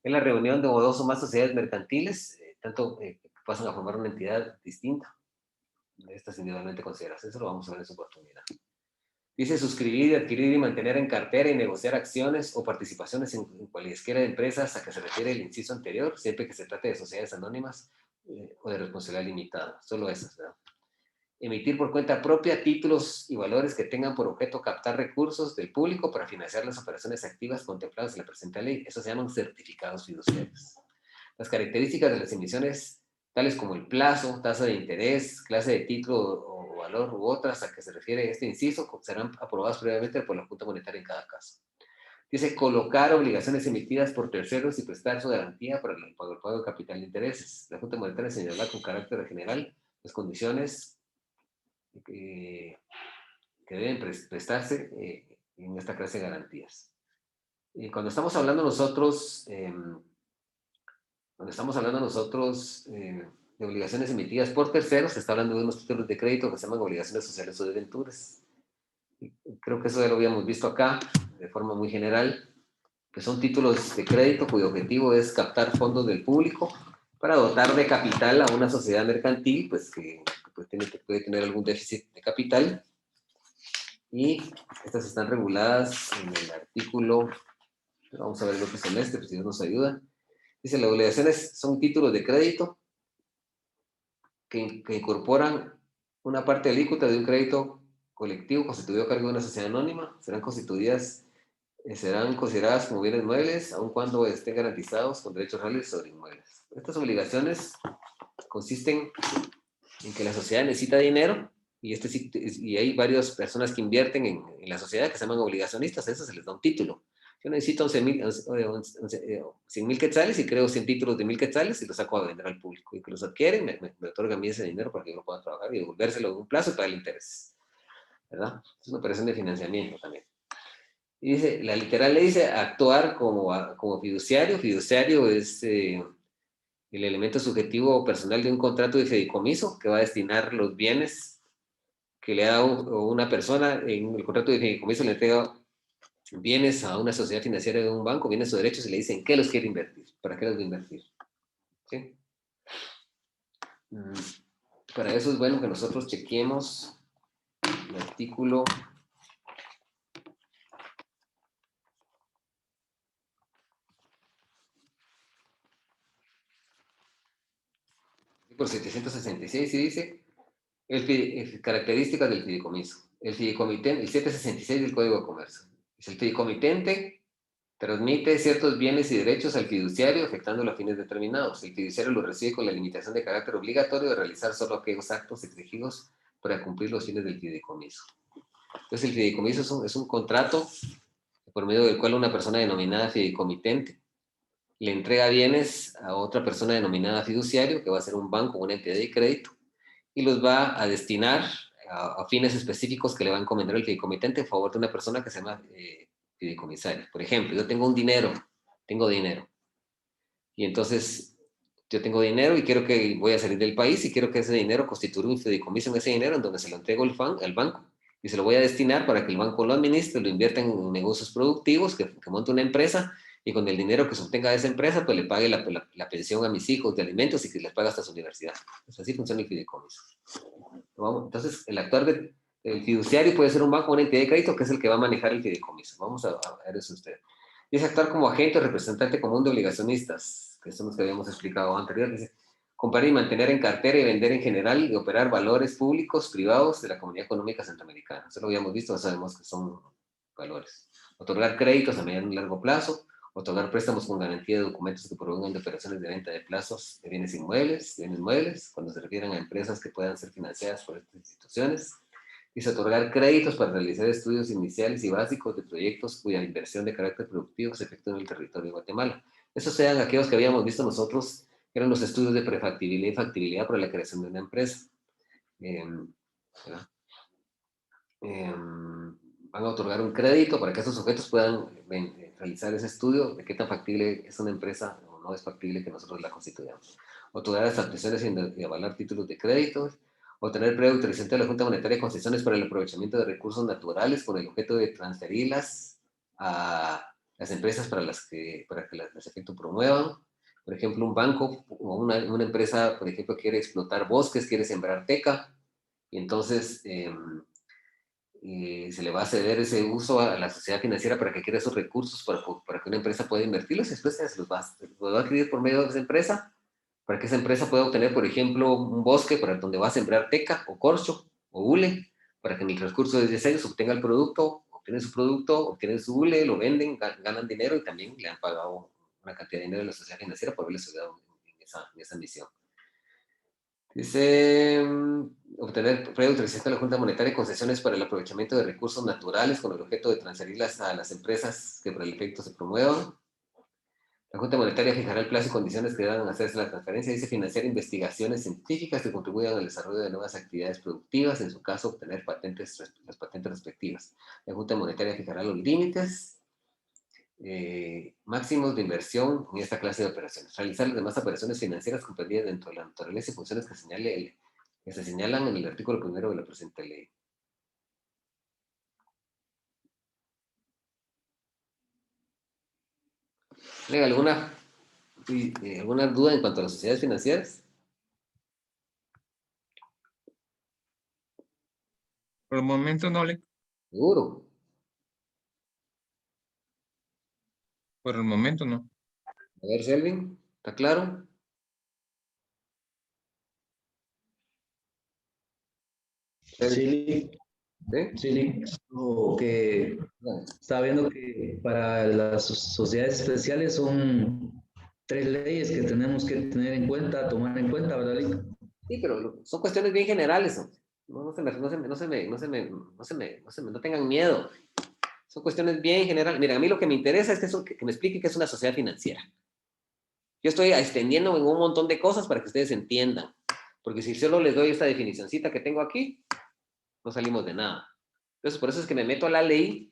es la reunión de dos o más sociedades mercantiles, que pasan a formar una entidad distinta de estas individualmente consideradas. Eso lo vamos a ver en su oportunidad. Dice suscribir, adquirir y mantener en cartera y negociar acciones o participaciones en cualesquiera de empresas a que se refiere el inciso anterior, siempre que se trate de sociedades anónimas o de responsabilidad limitada. Solo esas, ¿verdad? Emitir por cuenta propia títulos y valores que tengan por objeto captar recursos del público para financiar las operaciones activas contempladas en la presente ley. Eso se llaman certificados fiduciarios. Las características de las emisiones, tales como el plazo, tasa de interés, clase de título o valor u otras a que se refiere este inciso, serán aprobadas previamente por la Junta Monetaria en cada caso. Dice, colocar obligaciones emitidas por terceros y prestar su garantía para el pago de capital de intereses. La Junta Monetaria señalará con carácter general las condiciones que deben prestarse en esta clase de garantías. Y cuando estamos hablando nosotros, de obligaciones emitidas por terceros, se está hablando de unos títulos de crédito que se llaman obligaciones sociales o debenturas. Y creo que eso ya lo habíamos visto acá, de forma muy general, que son títulos de crédito cuyo objetivo es captar fondos del público para dotar de capital a una sociedad mercantil, pues que puede tener algún déficit de capital. Y estas están reguladas en el artículo, vamos a ver el otro semestre, pues si Dios nos ayuda. Dice, las obligaciones son títulos de crédito que incorporan una parte alícuota de un crédito colectivo constituido a cargo de una sociedad anónima, serán consideradas como bienes muebles, aun cuando estén garantizados con derechos reales sobre inmuebles. Estas obligaciones consisten en que la sociedad necesita dinero y hay varias personas que invierten en la sociedad que se llaman obligacionistas, a eso se les da un título. Yo necesito 100,000 quetzales y creo 100 títulos de 1,000 quetzales y los saco a vender al público. Y que los adquieren, me otorgan a mí ese dinero para que yo lo pueda trabajar y devolvérselo en un plazo y pagar el interés. ¿Verdad? Es una operación de financiamiento también. Y dice, la literal le dice actuar como fiduciario. Fiduciario es el elemento subjetivo o personal de un contrato de fideicomiso que va a destinar los bienes que le da una persona en el contrato de fideicomiso, le entrega bienes a una sociedad financiera de un banco, bienes o derechos y le dicen qué los quiere invertir, para qué los va a invertir. ¿Sí? Para eso es bueno que nosotros chequeemos el artículo Por 766 y dice características del fideicomiso. El fideicomitente, el 766 del Código de Comercio. Es el fideicomitente transmite ciertos bienes y derechos al fiduciario afectándolo a fines determinados. El fiduciario lo recibe con la limitación de carácter obligatorio de realizar solo aquellos actos exigidos para cumplir los fines del fideicomiso. Entonces, el fideicomiso es un contrato por medio del cual una persona denominada fideicomitente le entrega bienes a otra persona denominada fiduciario, que va a ser un banco o una entidad de crédito, y los va a destinar a fines específicos que le va a encomendar el fideicomitente en favor de una persona que se llama fideicomisario. Por ejemplo, yo tengo dinero, y entonces yo tengo dinero y quiero que voy a salir del país y quiero que ese dinero constituya un fideicomiso en ese dinero en donde se lo entrego al banco y se lo voy a destinar para que el banco lo administre, lo invierta en negocios productivos, que monte una empresa y con el dinero que se obtenga de esa empresa, pues le pague la pensión a mis hijos de alimentos y que les pague hasta su universidad. Pues así funciona el fideicomiso. Entonces, el actuar del fiduciario puede ser un banco o una entidad de crédito que es el que va a manejar el fideicomiso. Vamos a ver eso usted. Dice actuar como agente o representante común de obligacionistas, que son los que habíamos explicado anteriormente. Dice comprar y mantener en cartera y vender en general y operar valores públicos, privados de la Comunidad Económica Centroamericana. Eso lo habíamos visto, sabemos que son valores. Otorgar créditos a mediano y largo plazo, otorgar préstamos con garantía de documentos que provengan de operaciones de venta de plazos de bienes inmuebles, cuando se refieran a empresas que puedan ser financiadas por estas instituciones. Dice otorgar créditos para realizar estudios iniciales y básicos de proyectos cuya inversión de carácter productivo se efectúa en el territorio de Guatemala. Esos sean aquellos que habíamos visto nosotros, que eran los estudios de prefactibilidad y factibilidad para la creación de una empresa. Van a otorgar un crédito para que esos sujetos puedan realizar ese estudio de qué tan factible es una empresa o no es factible que nosotros la constituyamos. Otorgar extracciones y avalar títulos de crédito, o tener preautorización de la Junta Monetaria concesiones para el aprovechamiento de recursos naturales con el objeto de transferirlas a las empresas para que las efectos promuevan. Por ejemplo, un banco o una empresa, por ejemplo, quiere explotar bosques, quiere sembrar teca, y entonces se le va a ceder ese uso a la sociedad financiera para que quiera esos recursos para que una empresa pueda invertirlos y después se los va a adquirir por medio de esa empresa para que esa empresa pueda obtener, por ejemplo, un bosque para donde va a sembrar teca o corcho o hule, para que en el transcurso de 10 años obtenga el producto, obtienen su hule, lo venden, ganan dinero y también le han pagado una cantidad de dinero a la sociedad financiera por haberles ayudado en esa misión. Dice obtener autorización de la Junta Monetaria y concesiones para el aprovechamiento de recursos naturales con el objeto de transferirlas a las empresas que por el efecto se promuevan. La Junta Monetaria fijará el plazo y condiciones que deban hacerse la transferencia. Dice financiar investigaciones científicas que contribuyan al desarrollo de nuevas actividades productivas, en su caso obtener las patentes respectivas. La Junta Monetaria fijará los límites máximos de inversión en esta clase de operaciones. Realizar las demás operaciones financieras comprendidas dentro de la naturaleza y funciones que se señalan en el artículo 1 de la presente ley. ¿Alguna duda en cuanto a las sociedades financieras? Por el momento no le... Seguro. Por el momento no. A ver, Selvin, ¿está claro? Sí, ¿Sí? sí, lo que estaba viendo que para las sociedades especiales son 3 leyes que tenemos que tener en cuenta, tomar en cuenta, ¿verdad, Lick? Sí, pero son cuestiones bien generales. No tengan miedo. Son cuestiones bien generales. Mira, a mí lo que me interesa es que me explique qué es una sociedad financiera. Yo estoy extendiendo en un montón de cosas para que ustedes entiendan. Porque si solo les doy esta definicioncita que tengo aquí, no salimos de nada. Entonces, por eso es que me meto a la ley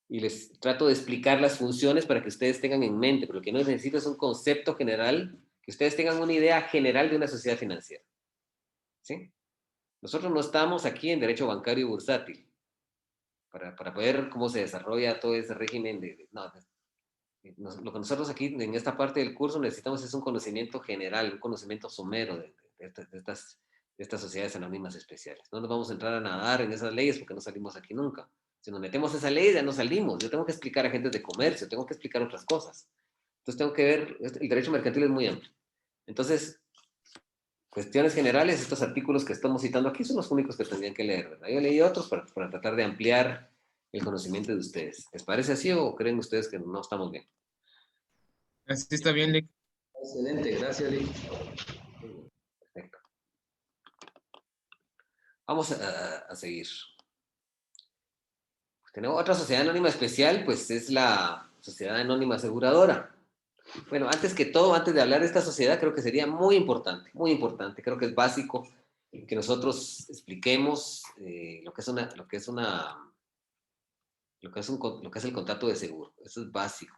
y les trato de explicar las funciones para que ustedes tengan en mente. Pero lo que no necesito es un concepto general, que ustedes tengan una idea general de una sociedad financiera. ¿Sí? Nosotros no estamos aquí en derecho bancario y bursátil para ver cómo se desarrolla todo ese régimen lo que nosotros aquí en esta parte del curso necesitamos es un conocimiento general, un conocimiento somero de estas sociedades anónimas especiales. No nos vamos a entrar a nadar en esas leyes porque no salimos aquí nunca. Si nos metemos a esa ley ya no salimos. Yo tengo que explicar a agentes de comercio, tengo que explicar otras cosas. Entonces tengo que ver, el derecho mercantil es muy amplio. Entonces, cuestiones generales, estos artículos que estamos citando aquí son los únicos que tendrían que leer, ¿verdad? Yo leí otros para tratar de ampliar el conocimiento de ustedes. ¿Les parece así o creen ustedes que no estamos bien? Así está bien, Lick. Excelente, gracias, Lick. Perfecto. Vamos a seguir. Tenemos otra sociedad anónima especial, pues es la Sociedad Anónima Aseguradora. Bueno, antes que todo, antes de hablar de esta sociedad, creo que sería muy importante, creo que es básico que nosotros expliquemos lo que es el contrato de seguro. Eso es básico.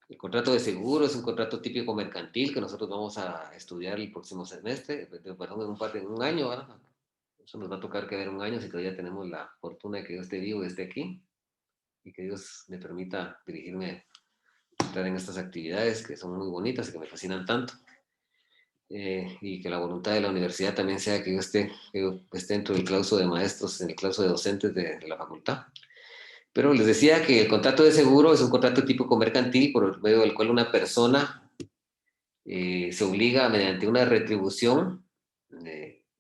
El contrato de seguro es un contrato típico mercantil que nosotros vamos a estudiar el próximo semestre, perdón, en un año, ¿verdad? Eso nos va a tocar que ver un año si todavía tenemos la fortuna de que yo esté vivo y esté aquí y que Dios me permita dirigirme a entrar en estas actividades que son muy bonitas y que me fascinan tanto. Y que la voluntad de la universidad también sea que yo esté dentro del claustro de maestros, en el claustro de docentes de la facultad. Pero les decía que el contrato de seguro es un contrato típico mercantil por medio del cual una persona se obliga mediante una retribución,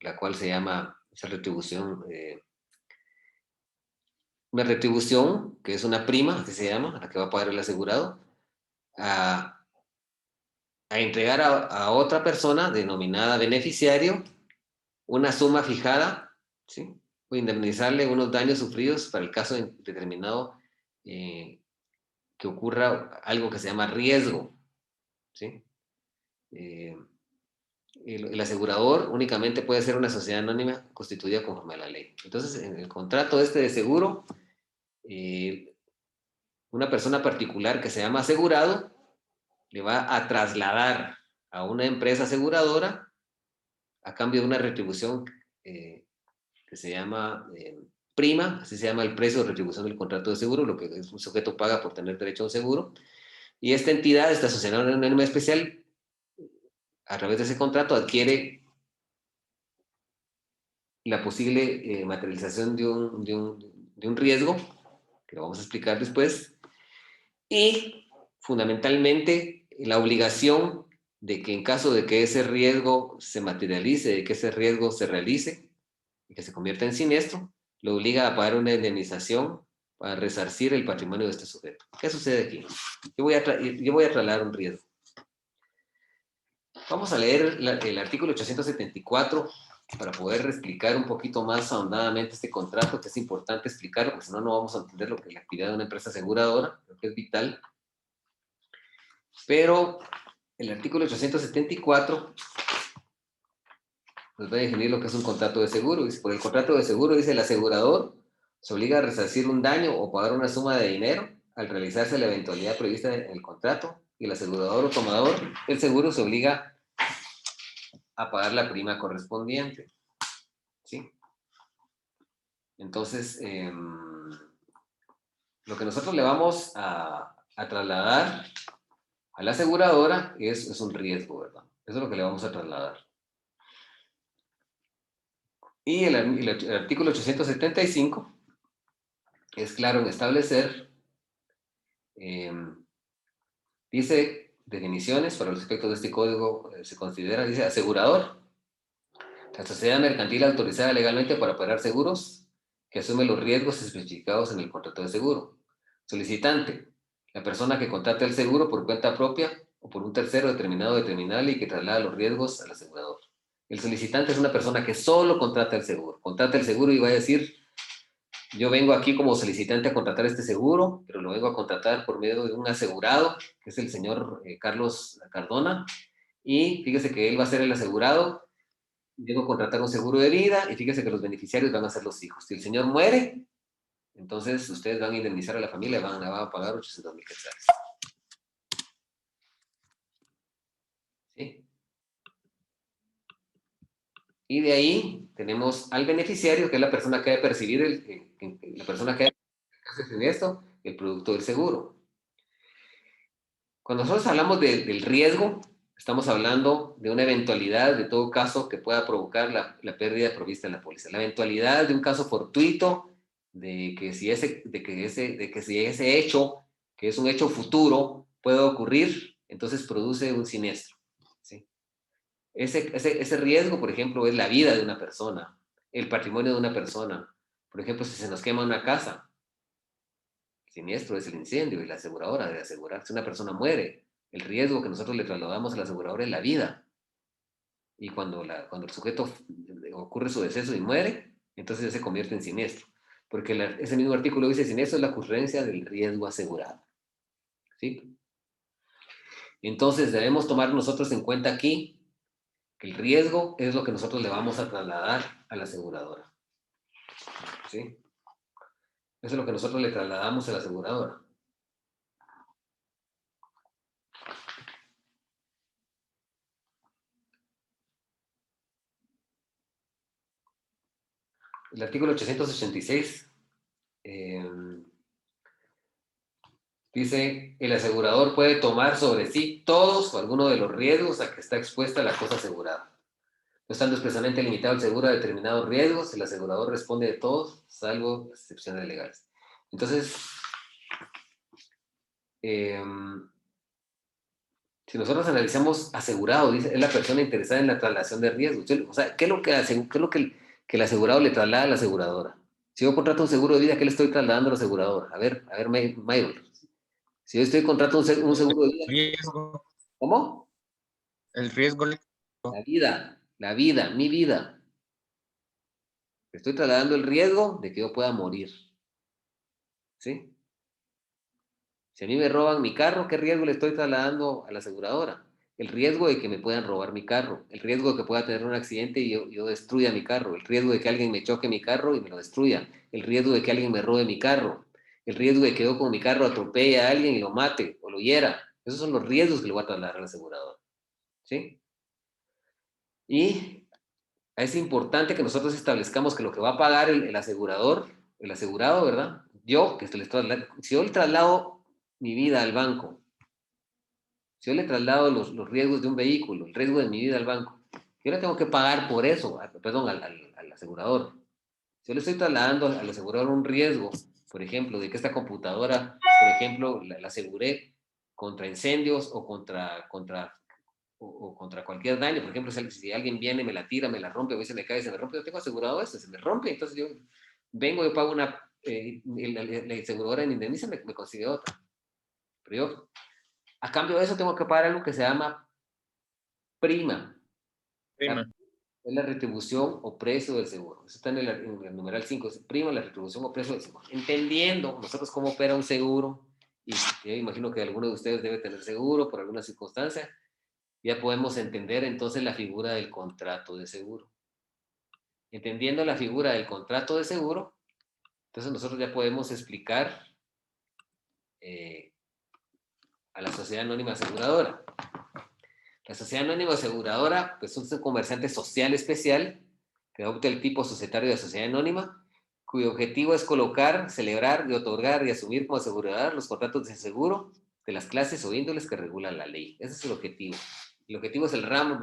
la cual se llama esa retribución, una retribución que es una prima, que se llama, la que va a pagar el asegurado, a entregar a otra persona denominada beneficiario una suma fijada, ¿sí? O indemnizarle unos daños sufridos para el caso determinado que ocurra algo que se llama riesgo, ¿sí? El asegurador únicamente puede ser una sociedad anónima constituida conforme a la ley. Entonces, en el contrato de seguro, una persona particular que se llama asegurado le va a trasladar a una empresa aseguradora a cambio de una retribución que se llama prima, así se llama el precio de retribución del contrato de seguro, lo que un sujeto paga por tener derecho a un seguro. Y esta entidad, esta sociedad anónima especial, a través de ese contrato adquiere la posible materialización de un riesgo, que lo vamos a explicar después, y fundamentalmente la obligación de que en caso de que ese riesgo se materialice, de que ese riesgo se realice y que se convierta en siniestro, lo obliga a pagar una indemnización para resarcir el patrimonio de este sujeto. ¿Qué sucede aquí? Yo voy a trasladar un riesgo. Vamos a leer el artículo 874 para poder explicar un poquito más ahondadamente este contrato, que es importante explicarlo, porque si no, no vamos a entender lo que es la actividad de una empresa aseguradora, lo que es vital. Pero el artículo 874 nos va a definir lo que es un contrato de seguro. Dice, por el contrato de seguro, dice, el asegurador se obliga a resarcir un daño o pagar una suma de dinero al realizarse la eventualidad prevista en el contrato, y el asegurador o tomador del seguro se obliga a pagar la prima correspondiente. ¿Sí? Entonces, lo que nosotros le vamos a trasladar a la aseguradora es un riesgo, ¿verdad? Eso es lo que le vamos a trasladar. Y el artículo 875 es claro en establecer, dice definiciones para los efectos de este código, se considera, dice, asegurador, la sociedad mercantil autorizada legalmente para operar seguros que asume los riesgos especificados en el contrato de seguro. Solicitante, la persona que contrata el seguro por cuenta propia o por un tercero determinable y que traslada los riesgos al asegurador. El solicitante es una persona que solo contrata el seguro. Contrata el seguro y va a decir, yo vengo aquí como solicitante a contratar este seguro, pero lo vengo a contratar por medio de un asegurado, que es el señor Carlos Cardona, y fíjese que él va a ser el asegurado. Debo contratar un seguro de vida y fíjese que los beneficiarios van a ser los hijos. Si el señor muere, entonces ustedes van a indemnizar a la familia, van a pagar 800,000 quetzales. ¿Sí? Y de ahí tenemos al beneficiario, que es la persona que debe percibir, la persona que debe en esto, el producto del seguro. Cuando nosotros hablamos del riesgo, estamos hablando de una eventualidad, de todo caso, que pueda provocar la pérdida provista en la póliza. La eventualidad de un caso fortuito, de que si ese hecho, que es un hecho futuro, puede ocurrir, entonces produce un siniestro. ¿Sí? Ese riesgo, por ejemplo, es la vida de una persona, el patrimonio de una persona. Por ejemplo, si se nos quema una casa, el siniestro es el incendio y la aseguradora debe asegurar. Si una persona muere, el riesgo que nosotros le trasladamos a la aseguradora es la vida. Y cuando el sujeto ocurre su deceso y muere, entonces ya se convierte en siniestro. Porque ese mismo artículo dice, siniestro es la ocurrencia del riesgo asegurado. ¿Sí? Entonces debemos tomar nosotros en cuenta aquí que el riesgo es lo que nosotros le vamos a trasladar a la aseguradora. ¿Sí? Eso es lo que nosotros le trasladamos a la aseguradora. El artículo 886 dice, el asegurador puede tomar sobre sí todos o alguno de los riesgos a que está expuesta la cosa asegurada. No estando expresamente limitado el seguro a determinados riesgos, el asegurador responde de todos, salvo excepciones legales. Entonces, si nosotros analizamos asegurado, dice, es la persona interesada en la trasladación de riesgos. O sea, ¿qué es lo que el asegurado le traslada a la aseguradora? Si yo contrato un seguro de vida, ¿qué le estoy trasladando a la aseguradora? A ver, Mayron. Si yo estoy contratando un seguro de vida, Riesgo, ¿cómo? el riesgo. La vida, mi vida. Estoy trasladando el riesgo de que yo pueda morir. ¿Sí? Si a mí me roban mi carro, ¿qué riesgo le estoy trasladando a la aseguradora? El riesgo de que me puedan robar mi carro, el riesgo de que pueda tener un accidente y yo destruya mi carro, el riesgo de que alguien me choque mi carro y me lo destruya, el riesgo de que alguien me robe mi carro, el riesgo de que yo con mi carro atropelle a alguien y lo mate o lo hiera. Esos son los riesgos que le voy a trasladar al asegurador. ¿Sí? Y es importante que nosotros establezcamos que lo que va a pagar el asegurador, el asegurado, ¿verdad? Yo, que si yo le traslado mi vida al banco, si yo le traslado los riesgos de un vehículo, el riesgo de mi vida al banco, yo le tengo que pagar por eso, perdón, al asegurador. Si yo le estoy trasladando al asegurador un riesgo, por ejemplo, de que esta computadora, por ejemplo, la aseguré contra incendios o contra cualquier daño. Por ejemplo, si alguien viene, me la tira, me la rompe, o se me cae, se me rompe, yo tengo asegurado eso, se me rompe, entonces yo vengo, yo pago la aseguradora me indemniza, me consigue otra. Pero yo, a cambio de eso, tengo que pagar algo que se llama prima. Prima. Es la retribución o precio del seguro. Eso está en el numeral 5, es prima, la retribución o precio del seguro. Entendiendo nosotros cómo opera un seguro, y yo imagino que alguno de ustedes debe tener seguro por alguna circunstancia, ya podemos entender entonces la figura del contrato de seguro. Entendiendo la figura del contrato de seguro, entonces nosotros ya podemos explicar a la sociedad anónima aseguradora. La sociedad anónima aseguradora pues, es un comerciante social especial que adopta el tipo societario de sociedad anónima, cuyo objetivo es colocar, celebrar y otorgar y asumir como asegurador los contratos de seguro de las clases o índoles que regulan la ley. Ese es el objetivo. El objetivo es el ramo,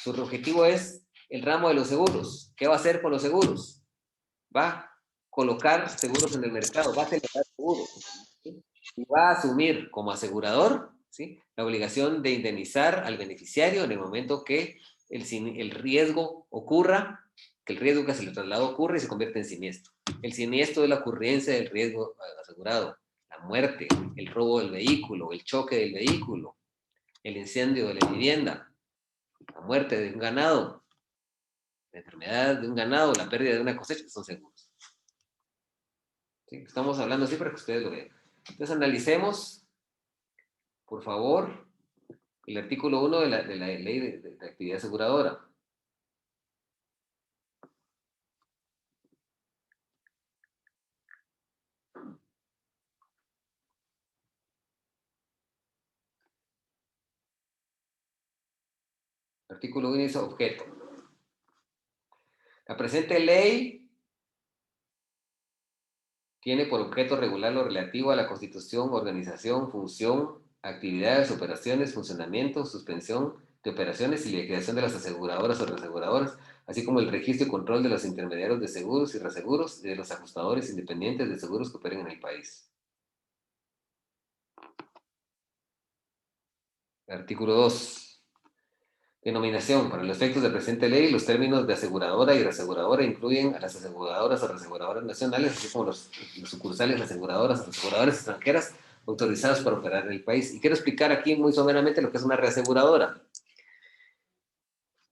su objetivo es el ramo de los seguros. ¿Qué va a hacer con los seguros? Va a colocar seguros en el mercado, va a celebrar seguros, ¿sí? Y va a asumir como asegurador, ¿sí?, la obligación de indemnizar al beneficiario en el momento que el riesgo ocurra, que el riesgo que se le trasladó ocurre y se convierte en siniestro. El siniestro es la ocurrencia del riesgo asegurado, la muerte, el robo del vehículo, el choque del vehículo, el incendio de la vivienda, la muerte de un ganado, la enfermedad de un ganado, la pérdida de una cosecha, son seguros. ¿Sí? Estamos hablando así para que ustedes lo vean. Entonces analicemos, por favor, el artículo 1 de la ley de actividad aseguradora. Artículo 1 dice objeto. La presente ley tiene por objeto regular lo relativo a la constitución, organización, función, actividades, operaciones, funcionamiento, suspensión de operaciones y liquidación de las aseguradoras o reaseguradoras, así como el registro y control de los intermediarios de seguros y reaseguros y de los ajustadores independientes de seguros que operen en el país. Artículo 2. Denominación. Para los efectos de presente ley, los términos de aseguradora y reaseguradora incluyen a las aseguradoras o reaseguradoras nacionales, así como los sucursales, aseguradoras o aseguradoras extranjeras autorizadas para operar en el país. Y quiero explicar aquí muy someramente lo que es una reaseguradora.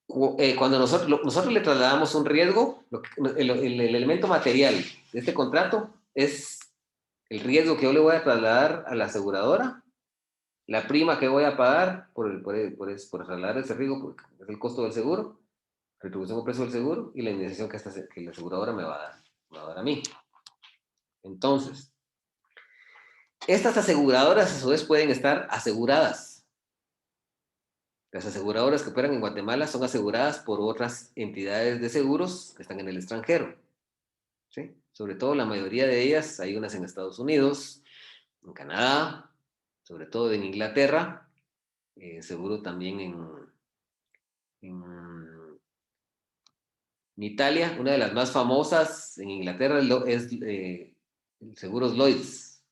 Cuando nosotros le trasladamos un riesgo, el elemento material de este contrato es el riesgo que yo le voy a trasladar a la aseguradora, la prima que voy a pagar por trasladar ese riesgo, porque es el costo del seguro, retribución o precio del seguro, y la indemnización que la aseguradora me va a dar a mí. Entonces, estas aseguradoras a su vez pueden estar aseguradas. Las aseguradoras que operan en Guatemala son aseguradas por otras entidades de seguros que están en el extranjero, ¿sí? Sobre todo la mayoría de ellas, hay unas en Estados Unidos, en Canadá, sobre todo en Inglaterra, seguro también en Italia. Una de las más famosas en Inglaterra es el Seguros Lloyds.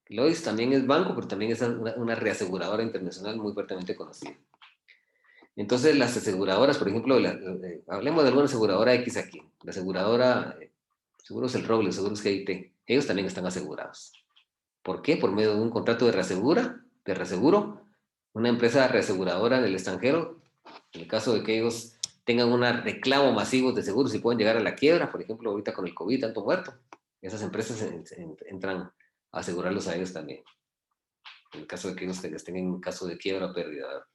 Lloyds también es banco, pero también es una reaseguradora internacional muy fuertemente conocida. Entonces, las aseguradoras, por ejemplo, hablemos de alguna aseguradora X aquí, la aseguradora Seguros El Roble, Seguros GIT, ellos también están asegurados. ¿Por qué? Por medio de un contrato de reaseguro, una empresa reaseguradora en el extranjero, en el caso de que ellos tengan un reclamo masivo de seguros y pueden llegar a la quiebra, por ejemplo, ahorita con el COVID, tanto muerto, esas empresas entran a asegurarlos a ellos también, en el caso de que ellos estén en caso de quiebra o pérdida.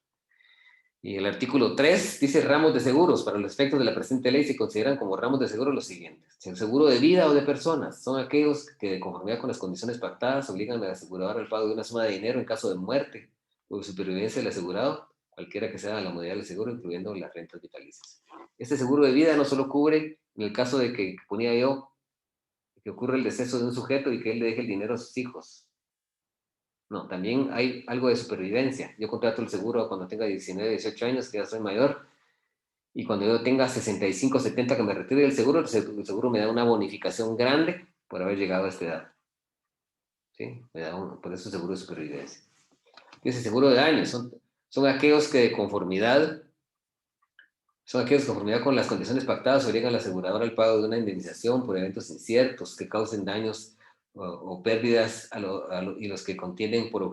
Y el artículo 3 dice ramos de seguros. Para los efectos de la presente ley se consideran como ramos de seguro los siguientes. El seguro de vida o de personas son aquellos que de conformidad con las condiciones pactadas obligan al asegurador al pago de una suma de dinero en caso de muerte o de supervivencia del asegurado, cualquiera que sea la modalidad del seguro, incluyendo las rentas vitalicias. Este seguro de vida no solo cubre en el caso de que ponía yo, que ocurre el deceso de un sujeto y que él le deje el dinero a sus hijos. No, también hay algo de supervivencia. Yo contrato el seguro cuando tenga 19, 18 años, que ya soy mayor, y cuando yo tenga 65, 70 que me retire del seguro, el seguro me da una bonificación grande por haber llegado a esta edad. ¿Sí? Por eso seguro de supervivencia. Y ese seguro de daños son aquellos que de conformidad con las condiciones pactadas obligan al asegurador al pago de una indemnización por eventos inciertos que causen daños o pérdidas y los que tienen por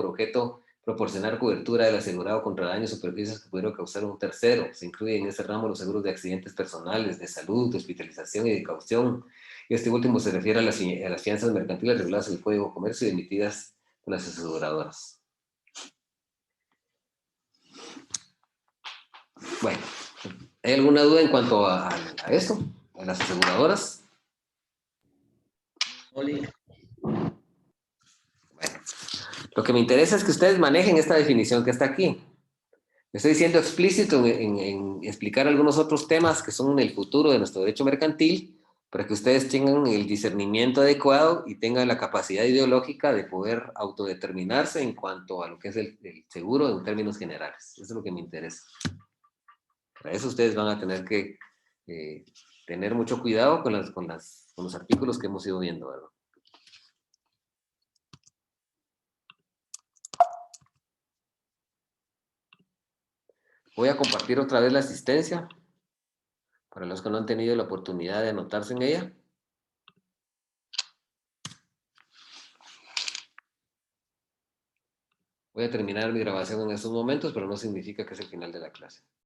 objeto proporcionar cobertura del asegurado contra daños o perjuicios que pudieron causar un tercero. Se incluyen en ese ramo los seguros de accidentes personales, de salud, de hospitalización y de caución. Y este último se refiere a las fianzas mercantiles reguladas en el Código de Comercio y emitidas por las aseguradoras. Bueno, ¿hay alguna duda en cuanto a esto? ¿A las aseguradoras? Oli, Bueno, lo que me interesa es que ustedes manejen esta definición que está aquí. Estoy siendo explícito en explicar algunos otros temas que son el futuro de nuestro derecho mercantil para que ustedes tengan el discernimiento adecuado y tengan la capacidad ideológica de poder autodeterminarse en cuanto a lo que es el seguro en términos generales. Eso es lo que me interesa. Para eso ustedes van a tener que tener mucho cuidado con los artículos que hemos ido viendo, ¿verdad? Voy a compartir otra vez la asistencia para los que no han tenido la oportunidad de anotarse en ella. Voy a terminar mi grabación en estos momentos, pero no significa que es el final de la clase.